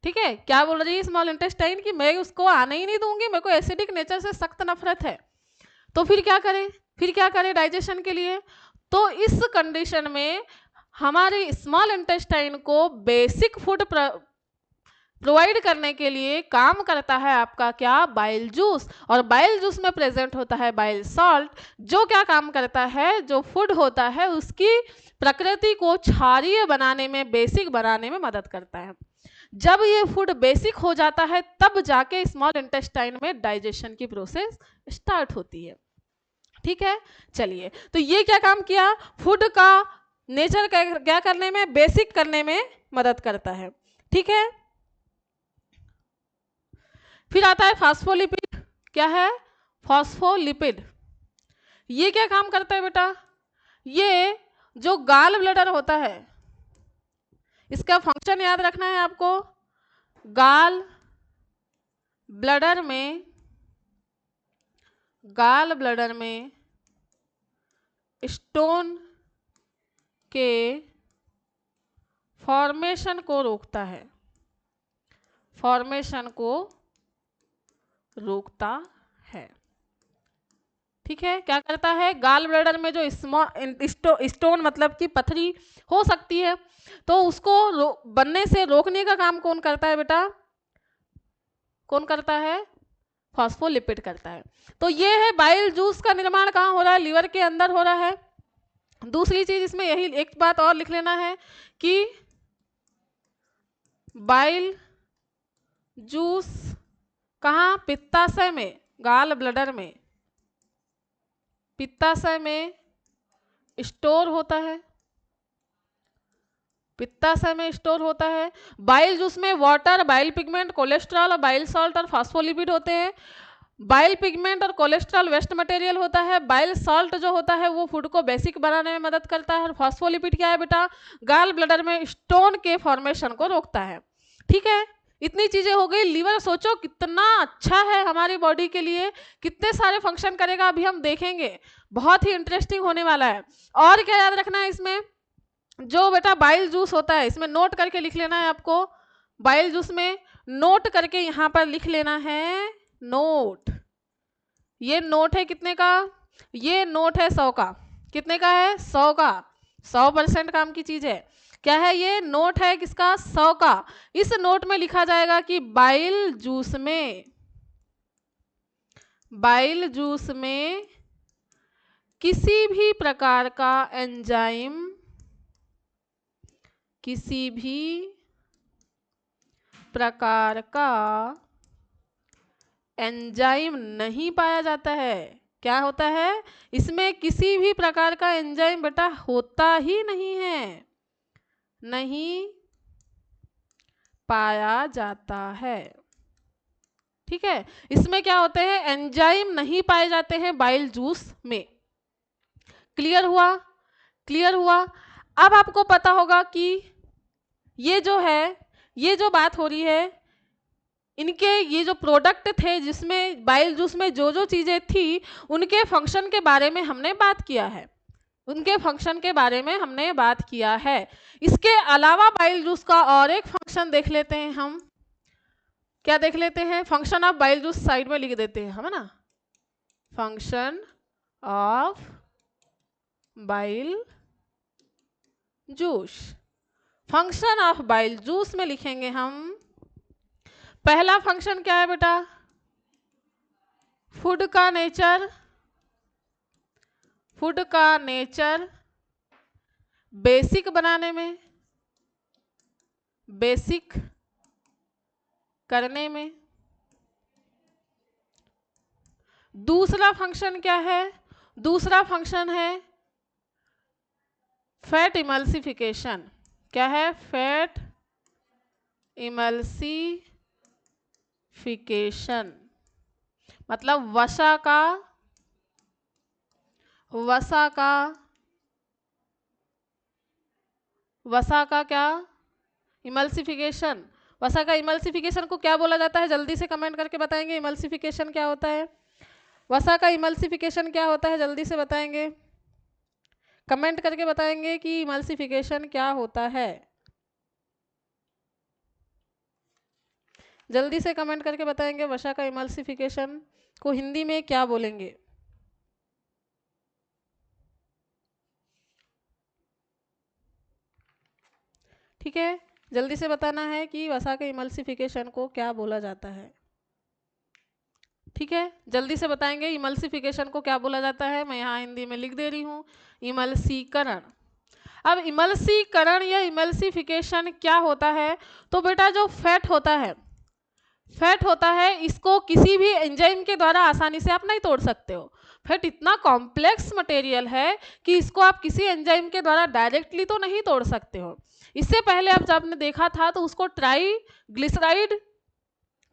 ठीक है, क्या बोल रही है स्मॉल इंटेस्टाइन कि मैं उसको आने ही नहीं दूंगी, मेरे को एसिडिक नेचर से सख्त नफरत है। तो फिर क्या करें डाइजेशन के लिए? तो इस कंडीशन में हमारे स्मॉल इंटेस्टाइन को बेसिक फूड प्रोवाइड करने के लिए काम करता है आपका क्या, बाइल जूस। और बाइल जूस में प्रेजेंट होता है बाइल सॉल्ट, जो क्या काम करता है, जो फूड होता है उसकी प्रकृति को क्षारीय बनाने में, बेसिक बनाने में मदद करता है। जब ये फूड बेसिक हो जाता है तब जाके स्मॉल इंटेस्टाइन में डाइजेशन की प्रोसेस स्टार्ट होती है। ठीक है, चलिए, तो ये क्या काम किया, फूड का नेचर क्या करने में, बेसिक करने में मदद करता है। ठीक है, फिर आता है फास्फोलिपिड। क्या है, फास्फोलिपिड। ये क्या काम करता है बेटा, ये जो गाल ब्लडर होता है, इसका फंक्शन याद रखना है आपको। गाल ब्लडर में स्टोन के फॉर्मेशन को रोकता है, ठीक है, क्या करता है, गाल ब्लडर में जो स्टोन मतलब कि पथरी हो सकती है, तो उसको बनने से रोकने का काम कौन करता है बेटा, कौन करता है, फास्फोलिपिड करता है। तो ये है बाइल जूस का निर्माण कहाँ हो रहा है, लीवर के अंदर हो रहा है। दूसरी चीज इसमें यही एक बात और लिख लेना है कि बाइल जूस कहाँ, पित्ताशय में, गाल ब्लडर में, पित्ताशय में स्टोर होता है, पित्ताशय में स्टोर होता है। बाइल जूस में वाटर, बाइल पिगमेंट, कोलेस्ट्रॉल और बाइल सॉल्ट और फास्फोलिपिड होते हैं। बाइल पिगमेंट और कोलेस्ट्रॉल वेस्ट मटेरियल होता है। बाइल सॉल्ट जो होता है वो फूड को बेसिक बनाने में मदद करता है। और फास्फोलिपिड क्या है बेटा, गाल ब्लडर में स्टोन के फॉर्मेशन को रोकता है। ठीक है, इतनी चीजें हो गई। लीवर सोचो कितना अच्छा है हमारी बॉडी के लिए, कितने सारे फंक्शन करेगा अभी हम देखेंगे, बहुत ही इंटरेस्टिंग होने वाला है। और क्या याद रखना है इसमें, जो बेटा बाइल जूस होता है, इसमें नोट करके लिख लेना है आपको, बाइल जूस में नोट करके यहां पर लिख लेना है, नोट। ये नोट है कितने का, ये नोट है 100 का। कितने का है, 100 का, 100% काम की चीज है। क्या है ये, नोट है किसका, 100 का। इस नोट में लिखा जाएगा कि बाइल जूस में किसी भी प्रकार का एंजाइम, किसी भी प्रकार का एंजाइम नहीं पाया जाता है। क्या होता है, इसमें किसी भी प्रकार का एंजाइम बेटा होता ही नहीं है, नहीं पाया जाता है। ठीक है, इसमें क्या होते हैं, एंजाइम नहीं पाए जाते हैं बाइल जूस में। क्लियर हुआ, क्लियर हुआ। अब आपको पता होगा कि ये जो है, ये जो बात हो रही है, इनके ये जो प्रोडक्ट थे जिसमें बाइल जूस में जो जो चीजें थी, उनके फंक्शन के बारे में हमने बात किया है, उनके फंक्शन के बारे में हमने बात किया है। इसके अलावा बाइल जूस का और एक फंक्शन देख लेते हैं हम। क्या देख लेते हैं, function of bile juice side में लिख देते हैं हम, है ना, function of bile juice. Function of bile juice में लिखेंगे हम, पहला फंक्शन क्या है बेटा, फूड का नेचर, फूड का नेचर बेसिक बनाने में, बेसिक करने में। दूसरा फंक्शन क्या है, दूसरा फंक्शन है फैट इमल्सिफिकेशन। क्या है, फैट इमल्सिफिकेशन, मतलब वसा का क्या, इमल्सिफिकेशन। वसा का इमल्सिफिकेशन को क्या बोला जाता है, जल्दी से कमेंट करके बताएंगे इमल्सिफिकेशन क्या होता है, वसा का इमल्सिफिकेशन क्या होता है, जल्दी से बताएंगे, कमेंट करके बताएंगे कि इमल्सिफिकेशन क्या होता है, जल्दी से कमेंट करके बताएंगे वसा का इमल्सिफिकेशन को हिंदी में क्या बोलेंगे। ठीक है, जल्दी से बताना है कि वसा के इमल्सिफिकेशन को क्या बोला जाता है। ठीक है, जल्दी से बताएंगे इमल्सिफिकेशन को क्या बोला जाता है। मैं यहाँ हिंदी में लिख दे रही हूँ, इमल्सीकरण। अब इमल्सीकरण या इमल्सिफिकेशन क्या होता है, तो बेटा जो फैट होता है, फैट होता है, इसको किसी भी एंजाइम के द्वारा आसानी से आप नहीं तोड़ सकते हो। फैट इतना कॉम्प्लेक्स मटेरियल है कि इसको आप किसी एंजाइम के द्वारा डायरेक्टली तो नहीं तोड़ सकते हो। इससे पहले आप जब आपने देखा था तो उसको ट्राइग्लिसराइड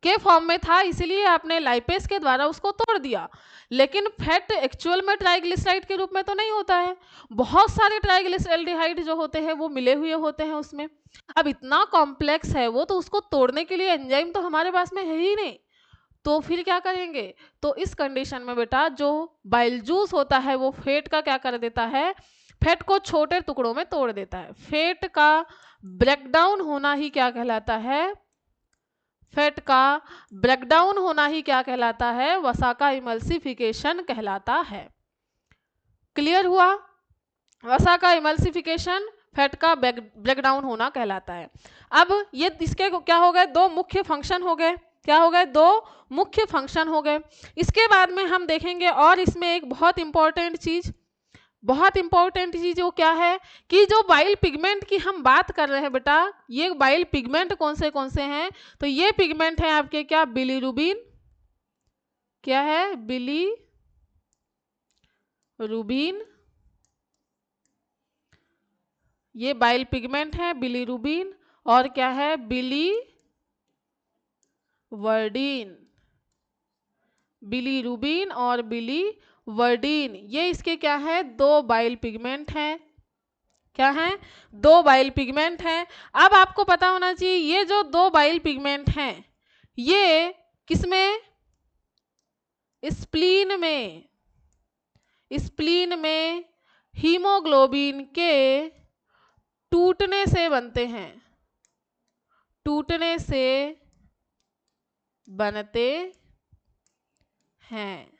के फॉर्म में था, इसलिए आपने लाइपेज के द्वारा उसको तोड़ दिया। लेकिन फैट एक्चुअल में ट्राइग्लिसराइड के रूप में तो नहीं होता है, बहुत सारे ट्राइग्लिसराइड जो होते हैं वो मिले हुए होते हैं उसमें। अब इतना कॉम्प्लेक्स है वो, तो उसको तोड़ने के लिए एंजाइम तो हमारे पास में है ही नहीं, तो फिर क्या करेंगे। तो इस कंडीशन में बेटा जो बाइल जूस होता है वो फैट का क्या कर देता है, फैट को छोटे टुकड़ों में तोड़ देता है। फैट का ब्रेकडाउन होना ही क्या कहलाता है, फैट का ब्रेकडाउन होना ही क्या कहलाता है, वसा का इमल्सिफिकेशन कहलाता है। क्लियर हुआ, वसा का इमल्सिफिकेशन फैट का ब्रेकडाउन होना कहलाता है। अब ये इसके क्या हो गए, दो मुख्य फंक्शन हो गए। क्या हो गए, दो मुख्य फंक्शन हो गए। इसके बाद में हम देखेंगे और इसमें एक बहुत इंपॉर्टेंट चीज वो क्या है कि जो बाइल पिगमेंट की हम बात कर रहे हैं बेटा, ये बाइल पिगमेंट कौन से हैं, तो ये पिगमेंट है आपके क्या, बिलीरुबिन। क्या है, बिलीरुबिन, ये बाइल पिगमेंट है बिलीरुबिन, और क्या है, बिलीवर्डिन। बिलीरुबिन और बिलीवर्डिन, ये इसके क्या है, दो बाइल पिगमेंट हैं। क्या है, दो बाइल पिगमेंट हैं। अब आपको पता होना चाहिए ये जो दो बाइल पिगमेंट हैं ये किसमें, स्प्लीन में, स्प्लीन में हीमोग्लोबिन के टूटने से बनते हैं, टूटने से बनते हैं।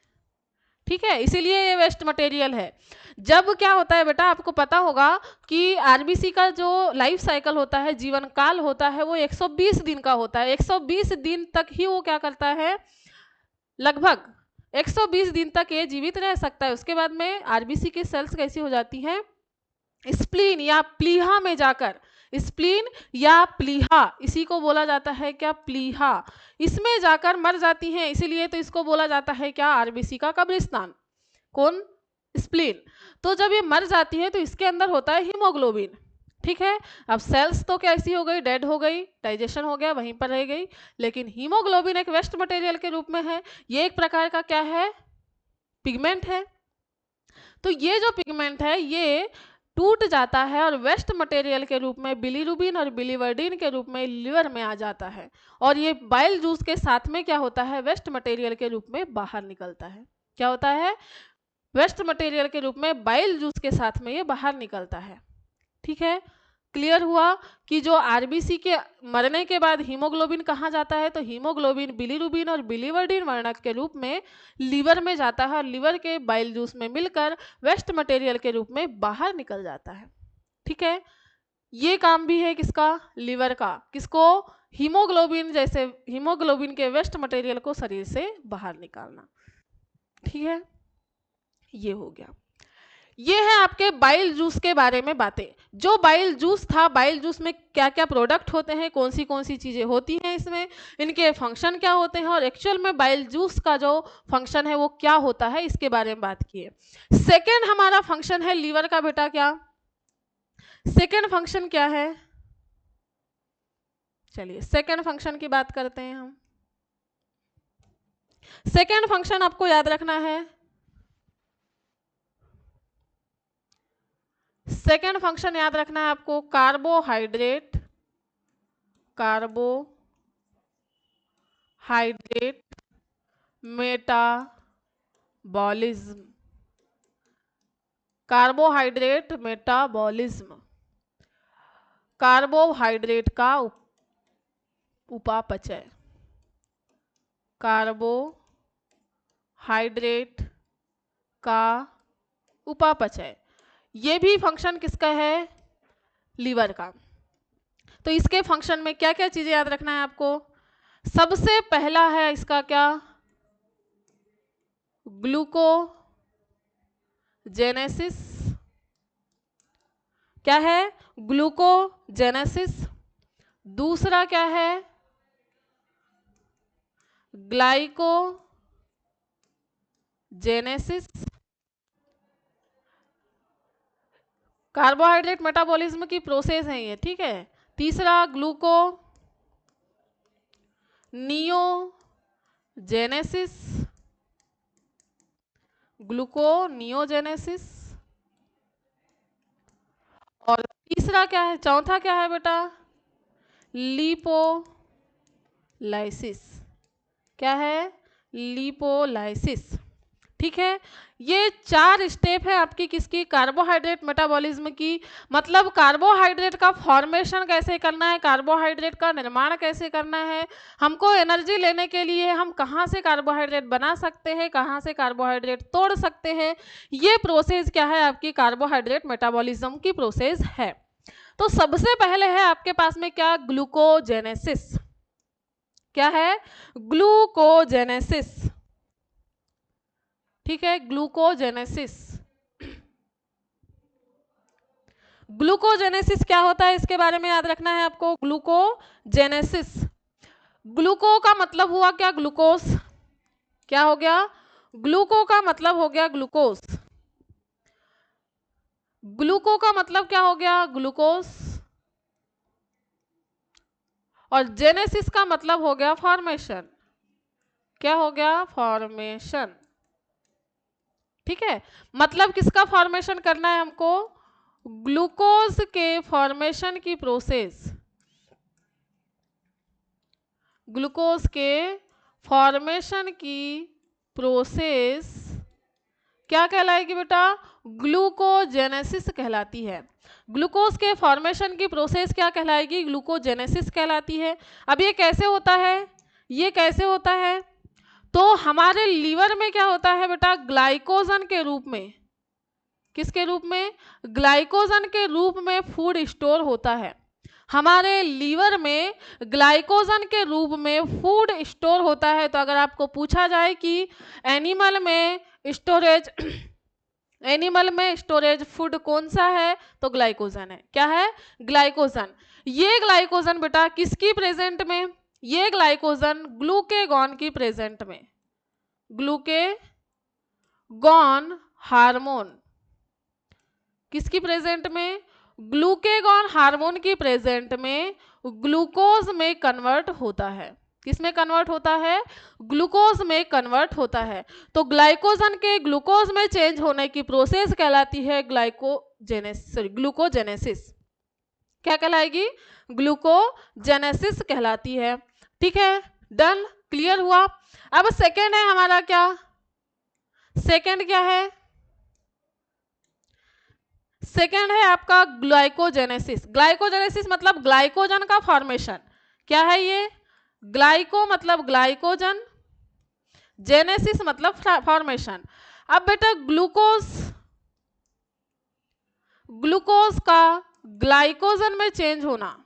ठीक है, इसीलिए ये वेस्ट मटेरियल है। जब क्या होता है बेटा, आपको पता होगा कि आरबीसी का जो लाइफ साइकिल होता है, जीवन काल होता है, वो 120 दिन का होता है। 120 दिन तक ही वो क्या करता है, लगभग 120 दिन तक ये जीवित रह सकता है। उसके बाद में आरबीसी की सेल्स कैसी हो जाती हैं, स्प्लीन या प्लीहा में जाकर, स्प्लीन या प्लीहा, इसी को बोला जाता है क्या, प्लीहा, इसमें जाकर मर जाती हैं। इसीलिए तो इसको बोला जाता है क्या, आरबीसी का कब्रिस्तान। कौन, स्प्लीन। तो जब ये मर जाती है तो इसके अंदर होता है हीमोग्लोबिन। ठीक है, अब सेल्स तो कैसी हो गई, डेड हो गई, डाइजेशन हो गया, वहीं पर रह गई, लेकिन हीमोग्लोबिन एक वेस्ट मटेरियल के रूप में है। ये एक प्रकार का क्या है, पिगमेंट है। तो ये जो पिगमेंट है ये टूट जाता है और वेस्ट मटेरियल के रूप में बिलीरुबिन और बिलीवर्डिन के रूप में लिवर में आ जाता है, और ये बाइल जूस के साथ में क्या होता है, वेस्ट मटेरियल के रूप में बाहर निकलता है। क्या होता है, वेस्ट मटेरियल के रूप में बाइल जूस के साथ में ये बाहर निकलता है। ठीक है, क्लियर हुआ कि जो आरबीसी के मरने के बाद हीमोग्लोबिन कहाँ जाता है, तो हीमोग्लोबिन बिलीरुबिन और बिलीवर्डिन वर्णक के रूप में लीवर में जाता है और लीवर के बाइल जूस में मिलकर वेस्ट मटेरियल के रूप में बाहर निकल जाता है। ठीक है, ये काम भी है किसका, लीवर का, किसको, हीमोग्लोबिन, जैसे हीमोग्लोबिन के वेस्ट मटेरियल को शरीर से बाहर निकालना। ठीक है, ये हो गया। ये है आपके बाइल जूस के बारे में बातें। जो बाइल जूस था, बाइल जूस में क्या क्या प्रोडक्ट होते हैं, कौन सी चीजें होती हैं इसमें, इनके फंक्शन क्या होते हैं, और एक्चुअल में बाइल जूस का जो फंक्शन है वो क्या होता है, इसके बारे में बात की है। सेकेंड हमारा फंक्शन है लीवर का, बेटा क्या सेकेंड फंक्शन क्या है, चलिए सेकेंड फंक्शन की बात करते हैं हम। सेकेंड फंक्शन आपको याद रखना है, सेकेंड फंक्शन याद रखना है आपको, carbohydrate metabolism, carbohydrate metabolism, carbohydrate का उपापचय, कार्बोहाइड्रेट का उपापचय, ये भी फंक्शन किसका है, लीवर का। तो इसके फंक्शन में क्या क्या चीजें याद रखना है आपको। सबसे पहला है इसका क्या, ग्लूकोजेनेसिस, क्या है, ग्लूकोजेनेसिस। दूसरा क्या है, ग्लाइकोजेनेसिस, कार्बोहाइड्रेट मेटाबॉलिज्म की प्रोसेस है ये, ठीक है। तीसरा ग्लूकोनियोजेनेसिस, ग्लूकोनियोजेनेसिस। और तीसरा क्या है, चौथा क्या है बेटा, लिपोलाइसिस, क्या है, लिपोलाइसिस। ठीक है, ये 4 स्टेप है आपकी किसकी, कार्बोहाइड्रेट मेटाबॉलिज्म की। मतलब कार्बोहाइड्रेट का फॉर्मेशन कैसे करना है, कार्बोहाइड्रेट का निर्माण कैसे करना है, हमको एनर्जी लेने के लिए हम कहाँ से कार्बोहाइड्रेट बना सकते हैं, कहाँ से कार्बोहाइड्रेट तोड़ सकते हैं, ये प्रोसेस क्या है आपकी, कार्बोहाइड्रेट मेटाबॉलिज्म की प्रोसेस है। तो सबसे पहले है आपके पास में क्या, ग्लूकोजेनेसिस, क्या है, ग्लूकोजेनेसिस। ठीक है, ग्लूकोजेनेसिस। ग्लूकोजेनेसिस क्या होता है इसके बारे में याद रखना है आपको, ग्लूकोजेनेसिस, ग्लूको का मतलब हुआ क्या, ग्लूकोज, क्या हो गया, ग्लूको का मतलब हो गया ग्लूकोज, ग्लूको का मतलब क्या हो गया, ग्लूकोज, और जेनेसिस का मतलब हो गया फॉर्मेशन, क्या हो गया, फॉर्मेशन। ठीक है, मतलब किसका फॉर्मेशन करना है हमको, ग्लूकोज के फॉर्मेशन की प्रोसेस, ग्लूकोज के फॉर्मेशन की प्रोसेस क्या कहलाएगी बेटा, ग्लूकोजेनेसिस कहलाती है। ग्लूकोज के फॉर्मेशन की प्रोसेस क्या कहलाएगी, ग्लूकोजेनेसिस कहलाती है। अब ये कैसे होता है, ये कैसे होता है, तो हमारे लीवर में क्या होता है बेटा, ग्लाइकोजन के रूप में, किसके रूप में, ग्लाइकोजन के रूप में फूड स्टोर होता है। हमारे लीवर में ग्लाइकोजन के रूप में फूड स्टोर होता है। तो अगर आपको पूछा जाए कि एनिमल में स्टोरेज फूड कौन सा है, तो ग्लाइकोजन है, क्या है, ग्लाइकोजन। ये ग्लाइकोजन बेटा किसकी प्रेजेंट में, ये ग्लाइकोजन ग्लूकेगॉन की प्रेजेंट में, ग्लूकेगॉन हार्मोन किसकी प्रेजेंट में, ग्लूकेगॉन हार्मोन की प्रेजेंट में ग्लूकोज में कन्वर्ट होता है। किस में कन्वर्ट होता है, ग्लूकोज में कन्वर्ट होता है। तो ग्लाइकोजन के ग्लूकोज में चेंज होने की प्रोसेस कहलाती है ग्लूकोजेनेसिस। क्या कहलाएगी, ग्लूकोजेनेसिस कहलाती है। ठीक है, डन, क्लियर हुआ। अब सेकेंड है हमारा क्या, सेकेंड क्या है, सेकेंड है आपका ग्लाइकोजेनेसिस। ग्लाइकोजेनेसिस मतलब ग्लाइकोजन का फॉर्मेशन। क्या है ये? ग्लाइको मतलब ग्लाइकोजन, जेनेसिस मतलब फॉर्मेशन। अब बेटा ग्लूकोज का ग्लाइकोजन में चेंज होना,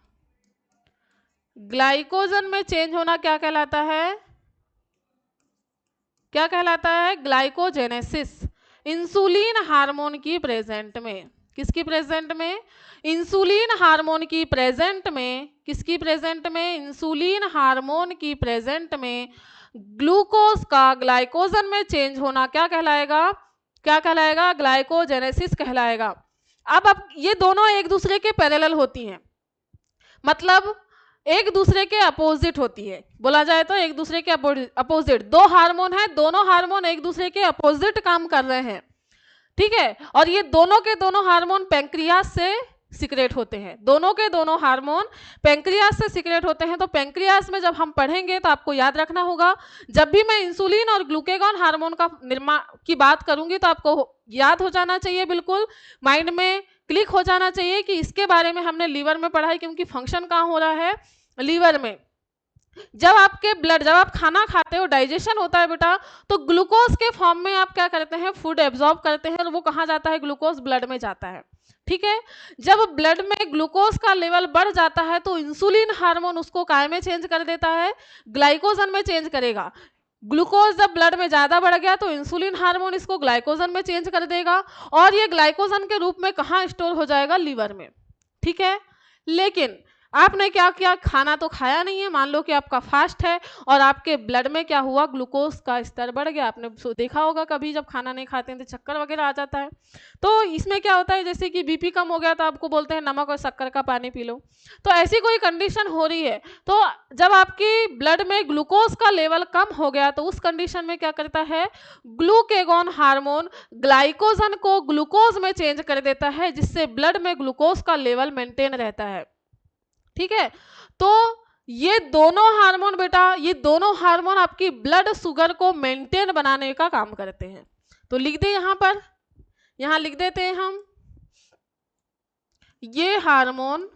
ग्लाइकोजन में चेंज होना क्या कहलाता है? क्या कहलाता है? ग्लाइकोजेनेसिस। इंसुलिन हार्मोन की प्रेजेंट में, किसकी प्रेजेंट में? इंसुलिन हार्मोन की प्रेजेंट में, किसकी प्रेजेंट में? इंसुलिन हार्मोन की प्रेजेंट में ग्लूकोज का ग्लाइकोजन में चेंज होना क्या कहलाएगा? क्या कहलाएगा? ग्लाइकोजेनेसिस कहलाएगा। अब ये दोनों एक दूसरे के पैरेलल होती हैं, मतलब एक दूसरे के अपोजिट होती है। बोला जाए तो एक दूसरे के अपोजिट। दो हार्मोन है, दोनों हार्मोन एक दूसरे के अपोजिट काम कर रहे हैं, ठीक है। और ये दोनों के दोनों हार्मोन पैंक्रियास से सिक्रेट होते हैं, दोनों के दोनों हार्मोन पैंक्रियास से सिक्रेट होते हैं। तो पैंक्रियास में जब हम पढ़ेंगे तो आपको याद रखना होगा, जब भी मैं इंसुलिन और ग्लूकेगॉन हार्मोन का निर्माण की बात करूंगी तो आपको याद हो जाना चाहिए, बिल्कुल माइंड में क्लिक हो जाना चाहिए कि इसके बारे में हमने लीवर में पढ़ा है, क्योंकि फंक्शन कहाँ हो रहा है? लीवर में। जब आपके ब्लड, जब आप खाना खाते हो, डाइजेशन होता है बेटा, तो ग्लूकोज के फॉर्म में आप क्या करते हैं? फूड एब्जॉर्ब करते हैं, और वो कहाँ जाता है? ग्लूकोज ब्लड में जाता है, ठीक है। जब ब्लड में ग्लूकोज का लेवल बढ़ जाता है तो इंसुलिन हार्मोन उसको काय में चेंज कर देता है? ग्लाइकोजन में चेंज करेगा। ग्लूकोज जब ब्लड में ज्यादा बढ़ गया तो इंसुलिन हार्मोन इसको ग्लाइकोजन में चेंज कर देगा, और ये ग्लाइकोजन के रूप में कहाँ स्टोर हो जाएगा? लीवर में, ठीक है। लेकिन आपने क्या किया? खाना तो खाया नहीं है, मान लो कि आपका फास्ट है, और आपके ब्लड में क्या हुआ? ग्लूकोज का स्तर बढ़ गया। आपने देखा होगा कभी जब खाना नहीं खाते हैं तो चक्कर वगैरह आ जाता है। तो इसमें क्या होता है, जैसे कि बीपी कम हो गया तो आपको बोलते हैं नमक और शक्कर का पानी पी लो। तो ऐसी कोई कंडीशन हो रही है, तो जब आपकी ब्लड में ग्लूकोज का लेवल कम हो गया तो उस कंडीशन में क्या करता है? ग्लूकेगॉन हार्मोन ग्लाइकोजन को ग्लूकोज में चेंज कर देता है, जिससे ब्लड में ग्लूकोज का लेवल मेंटेन रहता है, ठीक है। तो ये दोनों हार्मोन बेटा, ये दोनों हार्मोन आपकी ब्लड शुगर को मेंटेन बनाने का काम करते हैं। तो लिख दे यहां पर, यहां लिख देते हैं हम, ये हार्मोन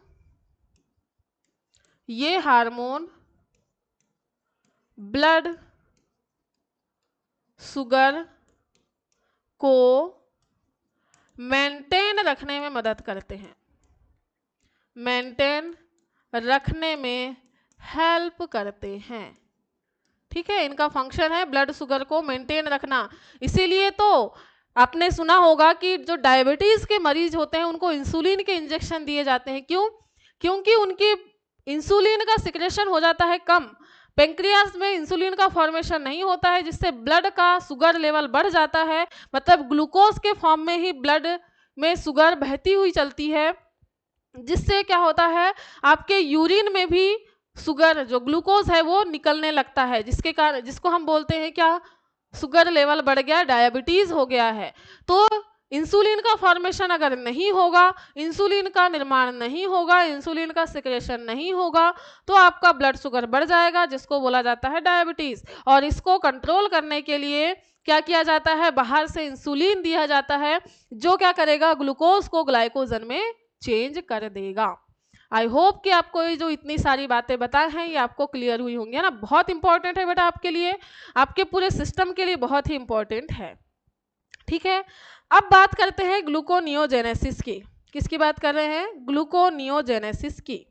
ब्लड शुगर को मेंटेन रखने में मदद करते हैं, मेंटेन रखने में हेल्प करते हैं, ठीक है। इनका फंक्शन है ब्लड शुगर को मेंटेन रखना। इसीलिए तो आपने सुना होगा कि जो डायबिटीज के मरीज होते हैं उनको इंसुलिन के इंजेक्शन दिए जाते हैं। क्यों? क्योंकि उनकी इंसुलिन का सिक्रेशन हो जाता है कम, पेंक्रियास में इंसुलिन का फॉर्मेशन नहीं होता है, जिससे ब्लड का शुगर लेवल बढ़ जाता है। मतलब ग्लूकोज के फॉर्म में ही ब्लड में शुगर बहती हुई चलती है, जिससे क्या होता है? आपके यूरिन में भी शुगर, जो ग्लूकोज है वो निकलने लगता है, जिसके कारण, जिसको हम बोलते हैं क्या? शुगर लेवल बढ़ गया, डायबिटीज हो गया है। तो इंसुलिन का फॉर्मेशन अगर नहीं होगा, इंसुलिन का निर्माण नहीं होगा, इंसुलिन का सिक्रेशन नहीं होगा, तो आपका ब्लड शुगर बढ़ जाएगा, जिसको बोला जाता है डायबिटीज। और इसको कंट्रोल करने के लिए क्या किया जाता है? बाहर से इंसुलिन दिया जाता है, जो क्या करेगा? ग्लूकोज को ग्लाइकोजन में चेंज कर देगा। आई होप कि आपको ये जो इतनी सारी बातें बताए हैं ये आपको क्लियर हुई होंगी, है ना। बहुत इंपॉर्टेंट है बेटा आपके लिए, आपके पूरे सिस्टम के लिए बहुत ही इंपॉर्टेंट है, ठीक है। अब बात करते हैं ग्लूकोनियोजेनेसिस की। किसकी बात कर रहे हैं? ग्लूकोनियोजेनेसिस की।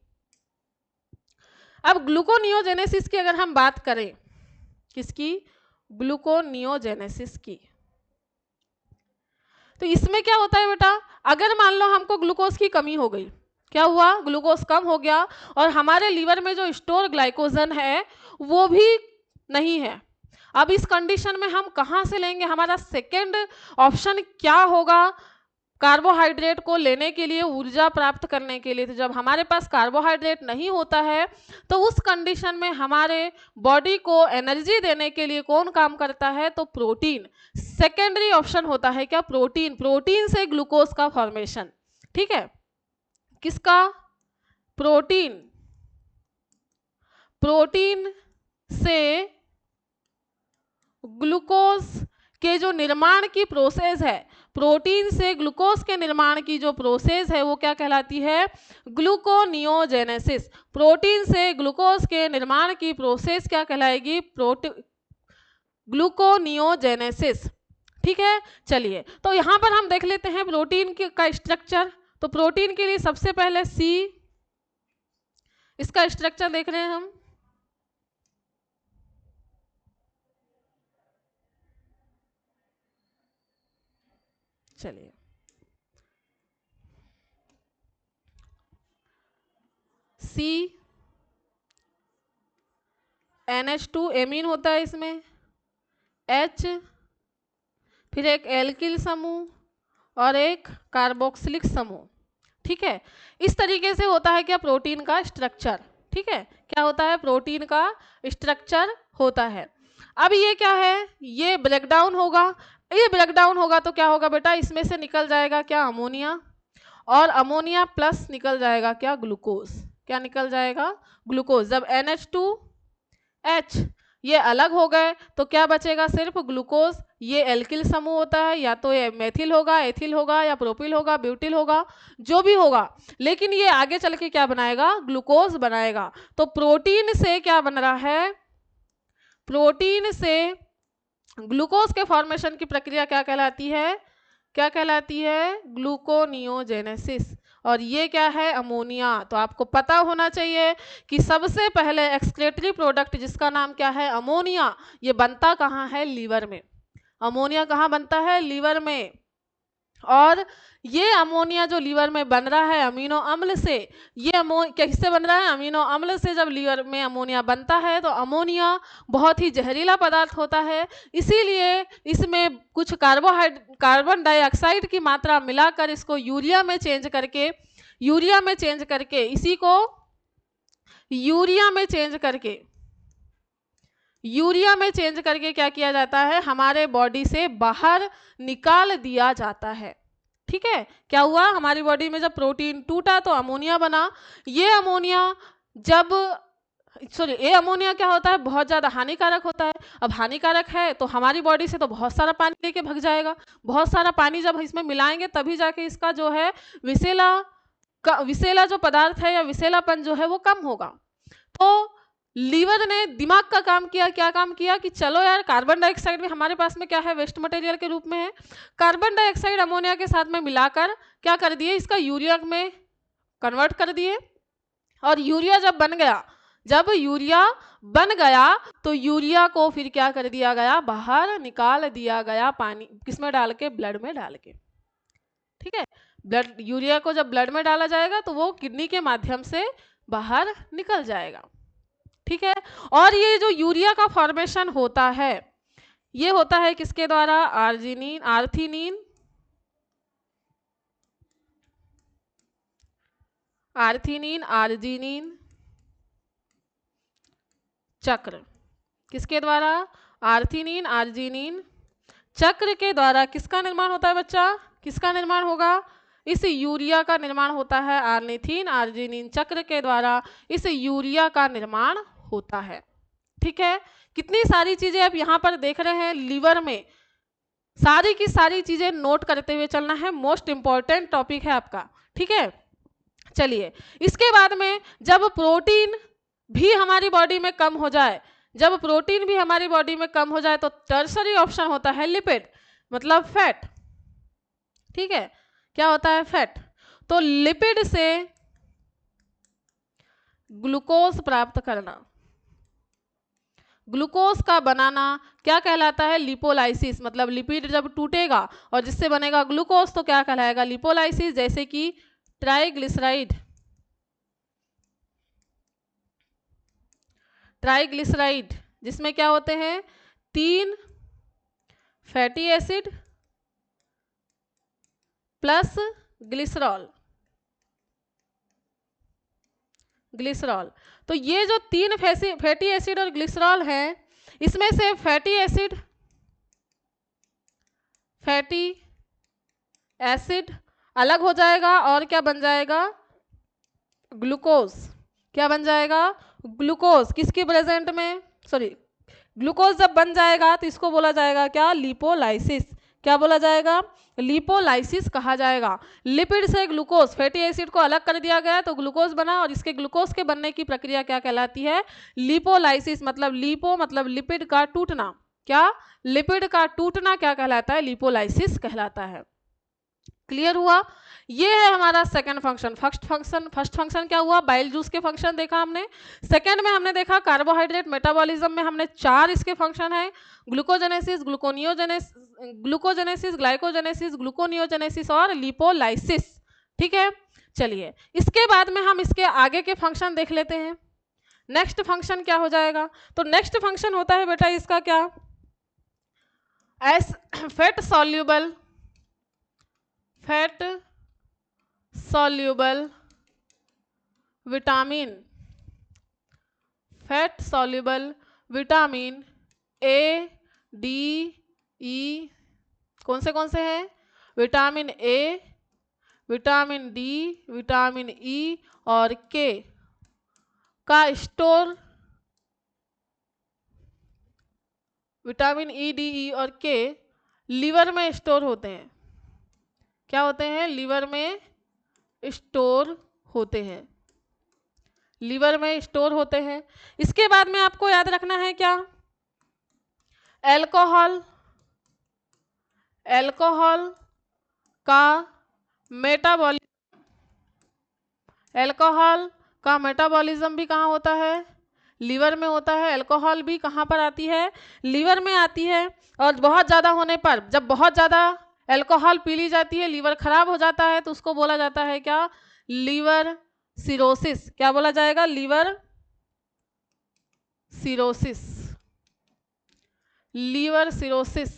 अब ग्लूकोनियोजेनेसिस की अगर हम बात करें, किसकी? ग्लूकोनियोजेनेसिस की। तो इसमें क्या होता है बेटा? अगर मान लो हमको ग्लूकोज की कमी हो गई, क्या हुआ? ग्लूकोज कम हो गया, और हमारे लीवर में जो स्टोर ग्लाइकोजन है वो भी नहीं है। अब इस कंडीशन में हम कहाँ से लेंगे? हमारा सेकेंड ऑप्शन क्या होगा? कार्बोहाइड्रेट को लेने के लिए, ऊर्जा प्राप्त करने के लिए। तो जब हमारे पास कार्बोहाइड्रेट नहीं होता है तो उस कंडीशन में हमारे बॉडी को एनर्जी देने के लिए कौन काम करता है? तो प्रोटीन। सेकेंडरी ऑप्शन होता है क्या? प्रोटीन। प्रोटीन से ग्लूकोज का फॉर्मेशन, ठीक है। किसका? प्रोटीन। प्रोटीन से ग्लूकोज के जो निर्माण की प्रोसेस है प्रोटीन से ग्लूकोज के निर्माण की जो प्रोसेस है वो क्या कहलाती है? ग्लूकोनियोजेनेसिस। प्रोटीन से ग्लूकोज के निर्माण की प्रोसेस क्या कहलाएगी? ग्लूकोनियोजेनेसिस। ठीक है, चलिए तो यहाँ पर हम देख लेते हैं प्रोटीन का स्ट्रक्चर। तो प्रोटीन के लिए सबसे पहले सी, इसका स्ट्रक्चर देख रहे हैं हम। चलिए, सी NH2 एमीन होता है इसमें, H, फिर एक एल्किल समूह और एक कार्बोक्सिलिक समूह। ठीक है, इस तरीके से होता है क्या? प्रोटीन का स्ट्रक्चर। ठीक है, क्या होता है? प्रोटीन का स्ट्रक्चर होता है। अब ये क्या है? ये ब्रेकडाउन होगा। ये ब्रेकडाउन होगा तो क्या होगा बेटा? इसमें से निकल जाएगा क्या? अमोनिया, और अमोनिया प्लस निकल जाएगा क्या? ग्लूकोज। क्या निकल जाएगा? ग्लूकोज। जब NH2H ये अलग हो गए तो क्या बचेगा? सिर्फ ग्लूकोज। ये एल्किल समूह होता है, या तो ये मेथिल होगा, एथिल होगा, या प्रोपिल होगा, ब्यूटिल होगा, जो भी होगा, लेकिन ये आगे चल के क्या बनाएगा? ग्लूकोज बनाएगा। तो प्रोटीन से क्या बन रहा है? प्रोटीन से ग्लूकोज के फॉर्मेशन की प्रक्रिया क्या कहलाती है? क्या कहलाती है? ग्लूकोनियोजेनेसिस। और ये क्या है? अमोनिया। तो आपको पता होना चाहिए कि सबसे पहले एक्सक्रीटरी प्रोडक्ट जिसका नाम क्या है? अमोनिया, ये बनता कहाँ है? लीवर में। अमोनिया कहाँ बनता है? लीवर में। और ये अमोनिया जो लीवर में बन रहा है अमीनो अम्ल से, ये किससे बन रहा है? अमीनो अम्ल से। जब लीवर में अमोनिया बनता है तो अमोनिया बहुत ही जहरीला पदार्थ होता है, इसीलिए इसमें कुछ कार्बन डाइऑक्साइड की मात्रा मिलाकर इसको यूरिया में चेंज करके इसी को यूरिया में चेंज करके क्या किया जाता है? हमारे बॉडी से बाहर निकाल दिया जाता है। ठीक है, क्या हुआ? हमारी बॉडी में जब प्रोटीन टूटा तो अमोनिया बना। ये अमोनिया ये अमोनिया क्या होता है? बहुत ज़्यादा हानिकारक होता है। अब हानिकारक है तो हमारी बॉडी से तो बहुत सारा पानी लेके भग जाएगा। बहुत सारा पानी जब इसमें मिलाएंगे तभी जाके इसका जो है विषैला जो पदार्थ है या विषैलापन जो है वो कम होगा। तो लीवर ने दिमाग का काम किया। क्या काम किया? कि चलो यार, कार्बन डाइऑक्साइड में हमारे पास में क्या है? वेस्ट मटेरियल के रूप में है। कार्बन डाइऑक्साइड अमोनिया के साथ में मिलाकर क्या कर दिए? इसका यूरिया में कन्वर्ट कर दिए। और यूरिया जब यूरिया बन गया तो यूरिया को फिर क्या कर दिया गया? बाहर निकाल दिया गया। पानी किसमें डाल के? ब्लड में डाल के। ठीक है, यूरिया को जब ब्लड में डाला जाएगा तो वो किडनी के माध्यम से बाहर निकल जाएगा। ठीक है, और ये जो यूरिया का फॉर्मेशन होता है ये होता है किसके द्वारा? आर्जिनिन चक्र। किसके द्वारा? आर्जिनिन आर्जिनिन चक्र के द्वारा किसका निर्माण होता है बच्चा? किसका निर्माण होगा? इस यूरिया का निर्माण होता है। आर्निथिन आर्जिनिन चक्र के द्वारा इस यूरिया का निर्माण होता है। ठीक है, कितनी सारी चीजें आप यहाँ पर देख रहे हैं लीवर में। सारी की सारी चीजें नोट करते हुए चलना है, मोस्ट इंपॉर्टेंट टॉपिक है आपका। ठीक है, चलिए इसके बाद में जब प्रोटीन भी हमारी बॉडी में कम हो जाए तो टर्सरी ऑप्शन होता है लिपिड, मतलब फैट। ठीक है, क्या होता है? फैट। तो लिपिड से ग्लूकोज प्राप्त करना, ग्लूकोज का बनाना क्या कहलाता है? लिपोलाइसिस। मतलब लिपिड जब टूटेगा और जिससे बनेगा ग्लूकोज तो क्या कहलाएगा? लिपोलाइसिस। जैसे कि ट्राइग्लिसराइड जिसमें क्या होते हैं? 3 फैटी एसिड प्लस ग्लिसरॉल। तो ये जो 3 फैटी एसिड और ग्लिसरॉल हैं, इसमें से फैटी एसिड अलग हो जाएगा और क्या बन जाएगा? ग्लूकोज। क्या बन जाएगा? ग्लूकोज। किसकी प्रेजेंट में? ग्लूकोज जब बन जाएगा तो इसको बोला जाएगा क्या? लिपोलाइसिस। क्या बोला जाएगा? लिपोलाइसिस कहा जाएगा। लिपिड से ग्लूकोज, फैटी एसिड को अलग कर दिया गया तो ग्लूकोज बना, और इसके ग्लूकोज के बनने की प्रक्रिया क्या कहलाती है? लिपोलाइसिस। मतलब लिपो मतलब लिपिड का टूटना, क्या? लिपिड का टूटना क्या कहलाता है? लिपोलाइसिस कहलाता है। क्लियर हुआ? ये है हमारा सेकंड फंक्शन। फर्स्ट फंक्शन क्या हुआ? बाइल जूस के फंक्शन देखा हमने। सेकंड में हमने देखा कार्बोहाइड्रेट मेटाबॉलिज्म में हमने 4 इसके फंक्शन है: ग्लूकोजेनेसिस, ग्लूकोजेनेसिस, ग्लाइकोजेनेसिस, ग्लूकोनियोजेनेसिस और लिपोलाइसिस। ठीक है, चलिए इसके बाद में हम इसके आगे के फंक्शन देख लेते हैं। नेक्स्ट फंक्शन क्या हो जाएगा? तो नेक्स्ट फंक्शन होता है बेटा इसका क्या? As fat soluble vitamin, fat soluble vitamin A, D, E, कौन से हैं? Vitamin A, vitamin D, vitamin E और के का store, vitamin E, D, E और के लीवर में स्टोर होते हैं। क्या होते हैं? लीवर में स्टोर होते हैं, लीवर में स्टोर होते हैं। इसके बाद में आपको याद रखना है क्या? अल्कोहल का मेटाबॉलिज्म भी कहाँ होता है? लीवर में होता है। अल्कोहल भी कहाँ पर आती है? लीवर में आती है। और बहुत ज़्यादा होने पर, जब बहुत ज़्यादा अल्कोहल पी ली जाती है, लीवर खराब हो जाता है, तो उसको बोला जाता है क्या? Liver cirrhosis. क्या बोला जाएगा? Liver cirrhosis. Liver cirrhosis,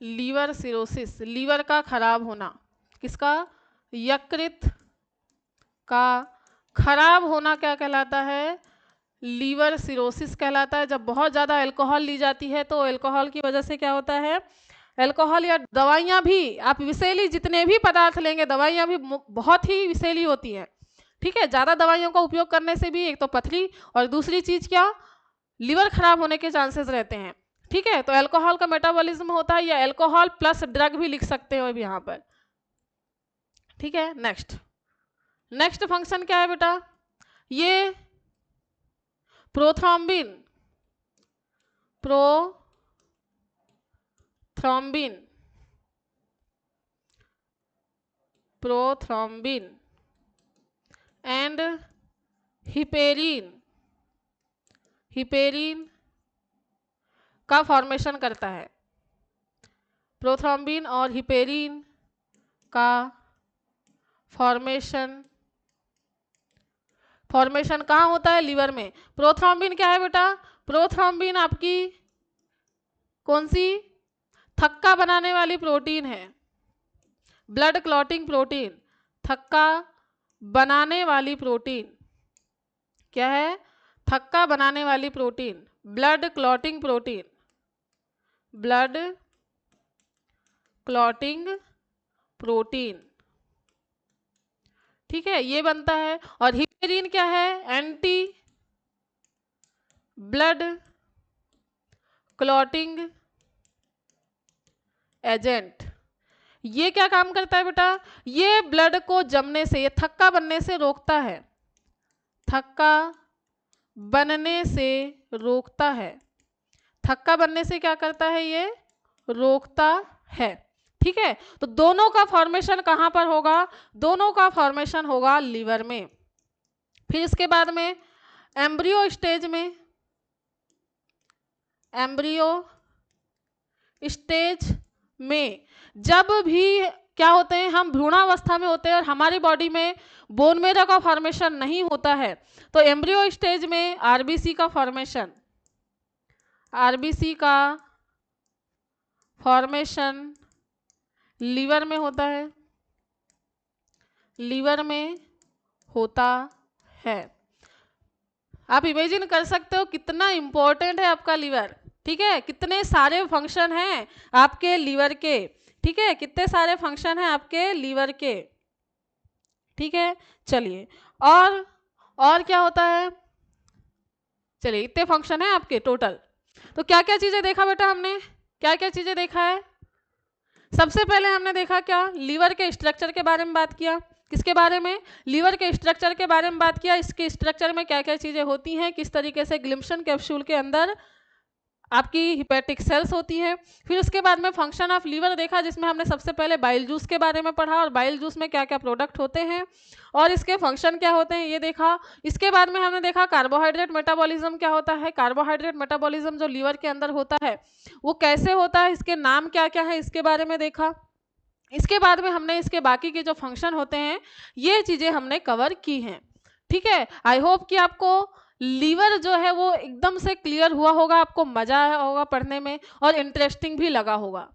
liver cirrhosis, liver का खराब होना। किसका? यकृत का खराब होना क्या कहलाता है? लीवर सिरोसिस कहलाता है। जब बहुत ज़्यादा अल्कोहल ली जाती है तो अल्कोहल की वजह से क्या होता है? अल्कोहल या दवाइयाँ भी, आप विषैली जितने भी पदार्थ लेंगे, दवाइयाँ भी बहुत ही विषैली होती हैं। ठीक है, ज़्यादा दवाइयों का उपयोग करने से भी एक तो पथरी और दूसरी चीज़ क्या? लीवर खराब होने के चांसेस रहते हैं। ठीक है, तो अल्कोहल का मेटाबॉलिज्म होता है, या अल्कोहल प्लस ड्रग भी लिख सकते हो अभी यहाँ पर। ठीक है, नेक्स्ट फंक्शन क्या है बेटा? ये प्रोथ्रोम्बिन एंड हिपेरिन का फॉर्मेशन करता है। प्रोथ्रोम्बिन और हिपेरिन का फॉर्मेशन कहाँ होता है? लीवर में। प्रोथ्रोम्बिन क्या है बेटा? प्रोथ्रोम्बिन आपकी कौन सी? थक्का बनाने वाली प्रोटीन है, ब्लड क्लॉटिंग प्रोटीन। थक्का बनाने वाली प्रोटीन क्या है? थक्का बनाने वाली protein, blood clotting protein, blood clotting protein. ठीक है, ये बनता है। और हिपेरिन क्या है? Anti blood clotting agent. ये क्या काम करता है बेटा? ये ब्लड को जमने से, ये थक्का बनने से रोकता है, थक्का बनने से रोकता है। थक्का बनने से क्या करता है? ये रोकता है। ठीक है, तो दोनों का फॉर्मेशन कहाँ पर होगा? दोनों का फॉर्मेशन होगा लीवर में। फिर इसके बाद में एम्ब्रियो स्टेज में जब भी क्या होते हैं, हम भ्रूणावस्था में होते हैं और हमारी बॉडी में बोन मेरो का फॉर्मेशन नहीं होता है, तो एम्ब्रियो स्टेज में आरबीसी का फॉर्मेशन लीवर में होता है, लीवर में होता है। आप इमेजिन कर सकते हो कितना इंपॉर्टेंट है आपका लीवर। ठीक है, कितने सारे फंक्शन हैं आपके लीवर के। ठीक है, कितने सारे फंक्शन हैं आपके लीवर के। ठीक है, चलिए और क्या होता है? चलिए, इतने फंक्शन हैं आपके टोटल। तो क्या क्या चीजें देखा बेटा हमने, क्या क्या चीजें देखा है? सबसे पहले हमने देखा क्या, लीवर के स्ट्रक्चर के बारे में बात किया। किसके बारे में? लीवर के स्ट्रक्चर के बारे में बात किया। इसके स्ट्रक्चर में क्या क्या चीजें होती हैं, किस तरीके से ग्लिम्सन कैप्सूल के अंदर आपकी हिपैटिक सेल्स होती हैं। फिर उसके बाद में फंक्शन ऑफ लीवर देखा, जिसमें हमने सबसे पहले बाइल जूस के बारे में पढ़ा और बाइल जूस में क्या क्या प्रोडक्ट होते हैं और इसके फंक्शन क्या होते हैं ये देखा। इसके बाद में हमने देखा कार्बोहाइड्रेट मेटाबॉलिज्म क्या होता है। कार्बोहाइड्रेट मेटाबॉलिज्म जो लीवर के अंदर होता है वो कैसे होता है, इसके नाम क्या क्या है, इसके बारे में देखा। इसके बाद में हमने इसके बाकी के जो फंक्शन होते हैं ये चीज़ें हमने कवर की हैं। ठीक है, आई होप कि आपको लीवर जो है वो एकदम से क्लियर हुआ होगा, आपको मजा आया होगा पढ़ने में और इंटरेस्टिंग भी लगा होगा।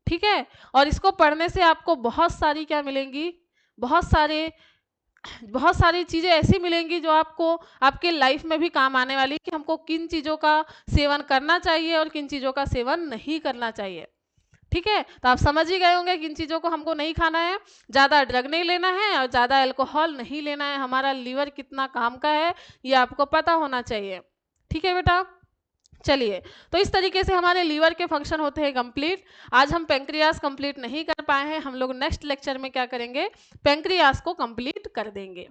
ठीक है, और इसको पढ़ने से आपको बहुत सारी क्या मिलेंगी, बहुत सारी चीज़ें ऐसी मिलेंगी जो आपको आपके लाइफ में भी काम आने वाली, कि हमको किन चीज़ों का सेवन करना चाहिए और किन चीज़ों का सेवन नहीं करना चाहिए। ठीक है, तो आप समझ ही गए होंगे किन चीज़ों को हमको नहीं खाना है, ज़्यादा ड्रग नहीं लेना है और ज़्यादा अल्कोहल नहीं लेना है। हमारा लीवर कितना काम का है ये आपको पता होना चाहिए। ठीक है बेटा, चलिए, तो इस तरीके से हमारे लीवर के फंक्शन होते हैं कंप्लीट। आज हम पेंक्रियास कंप्लीट नहीं कर पाए हैं, हम लोग नेक्स्ट लेक्चर में क्या करेंगे, पेंक्रियास को कंप्लीट कर देंगे।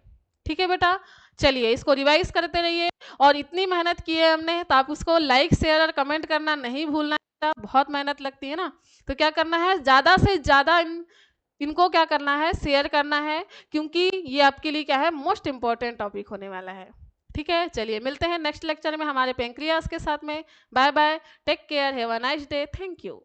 ठीक है बेटा, चलिए इसको रिवाइज करते रहिए और इतनी मेहनत की है हमने तो आप उसको लाइक शेयर और कमेंट करना नहीं भूलना है। बहुत मेहनत लगती है ना, तो क्या करना है, ज़्यादा से ज़्यादा इनको क्या करना है, शेयर करना है, क्योंकि ये आपके लिए क्या है, मोस्ट इंपॉर्टेंट टॉपिक होने वाला है। ठीक है, चलिए मिलते हैं नेक्स्ट लेक्चर में हमारे पेंक्रियास के साथ में। Bye bye, take care, have a nice day, thank you.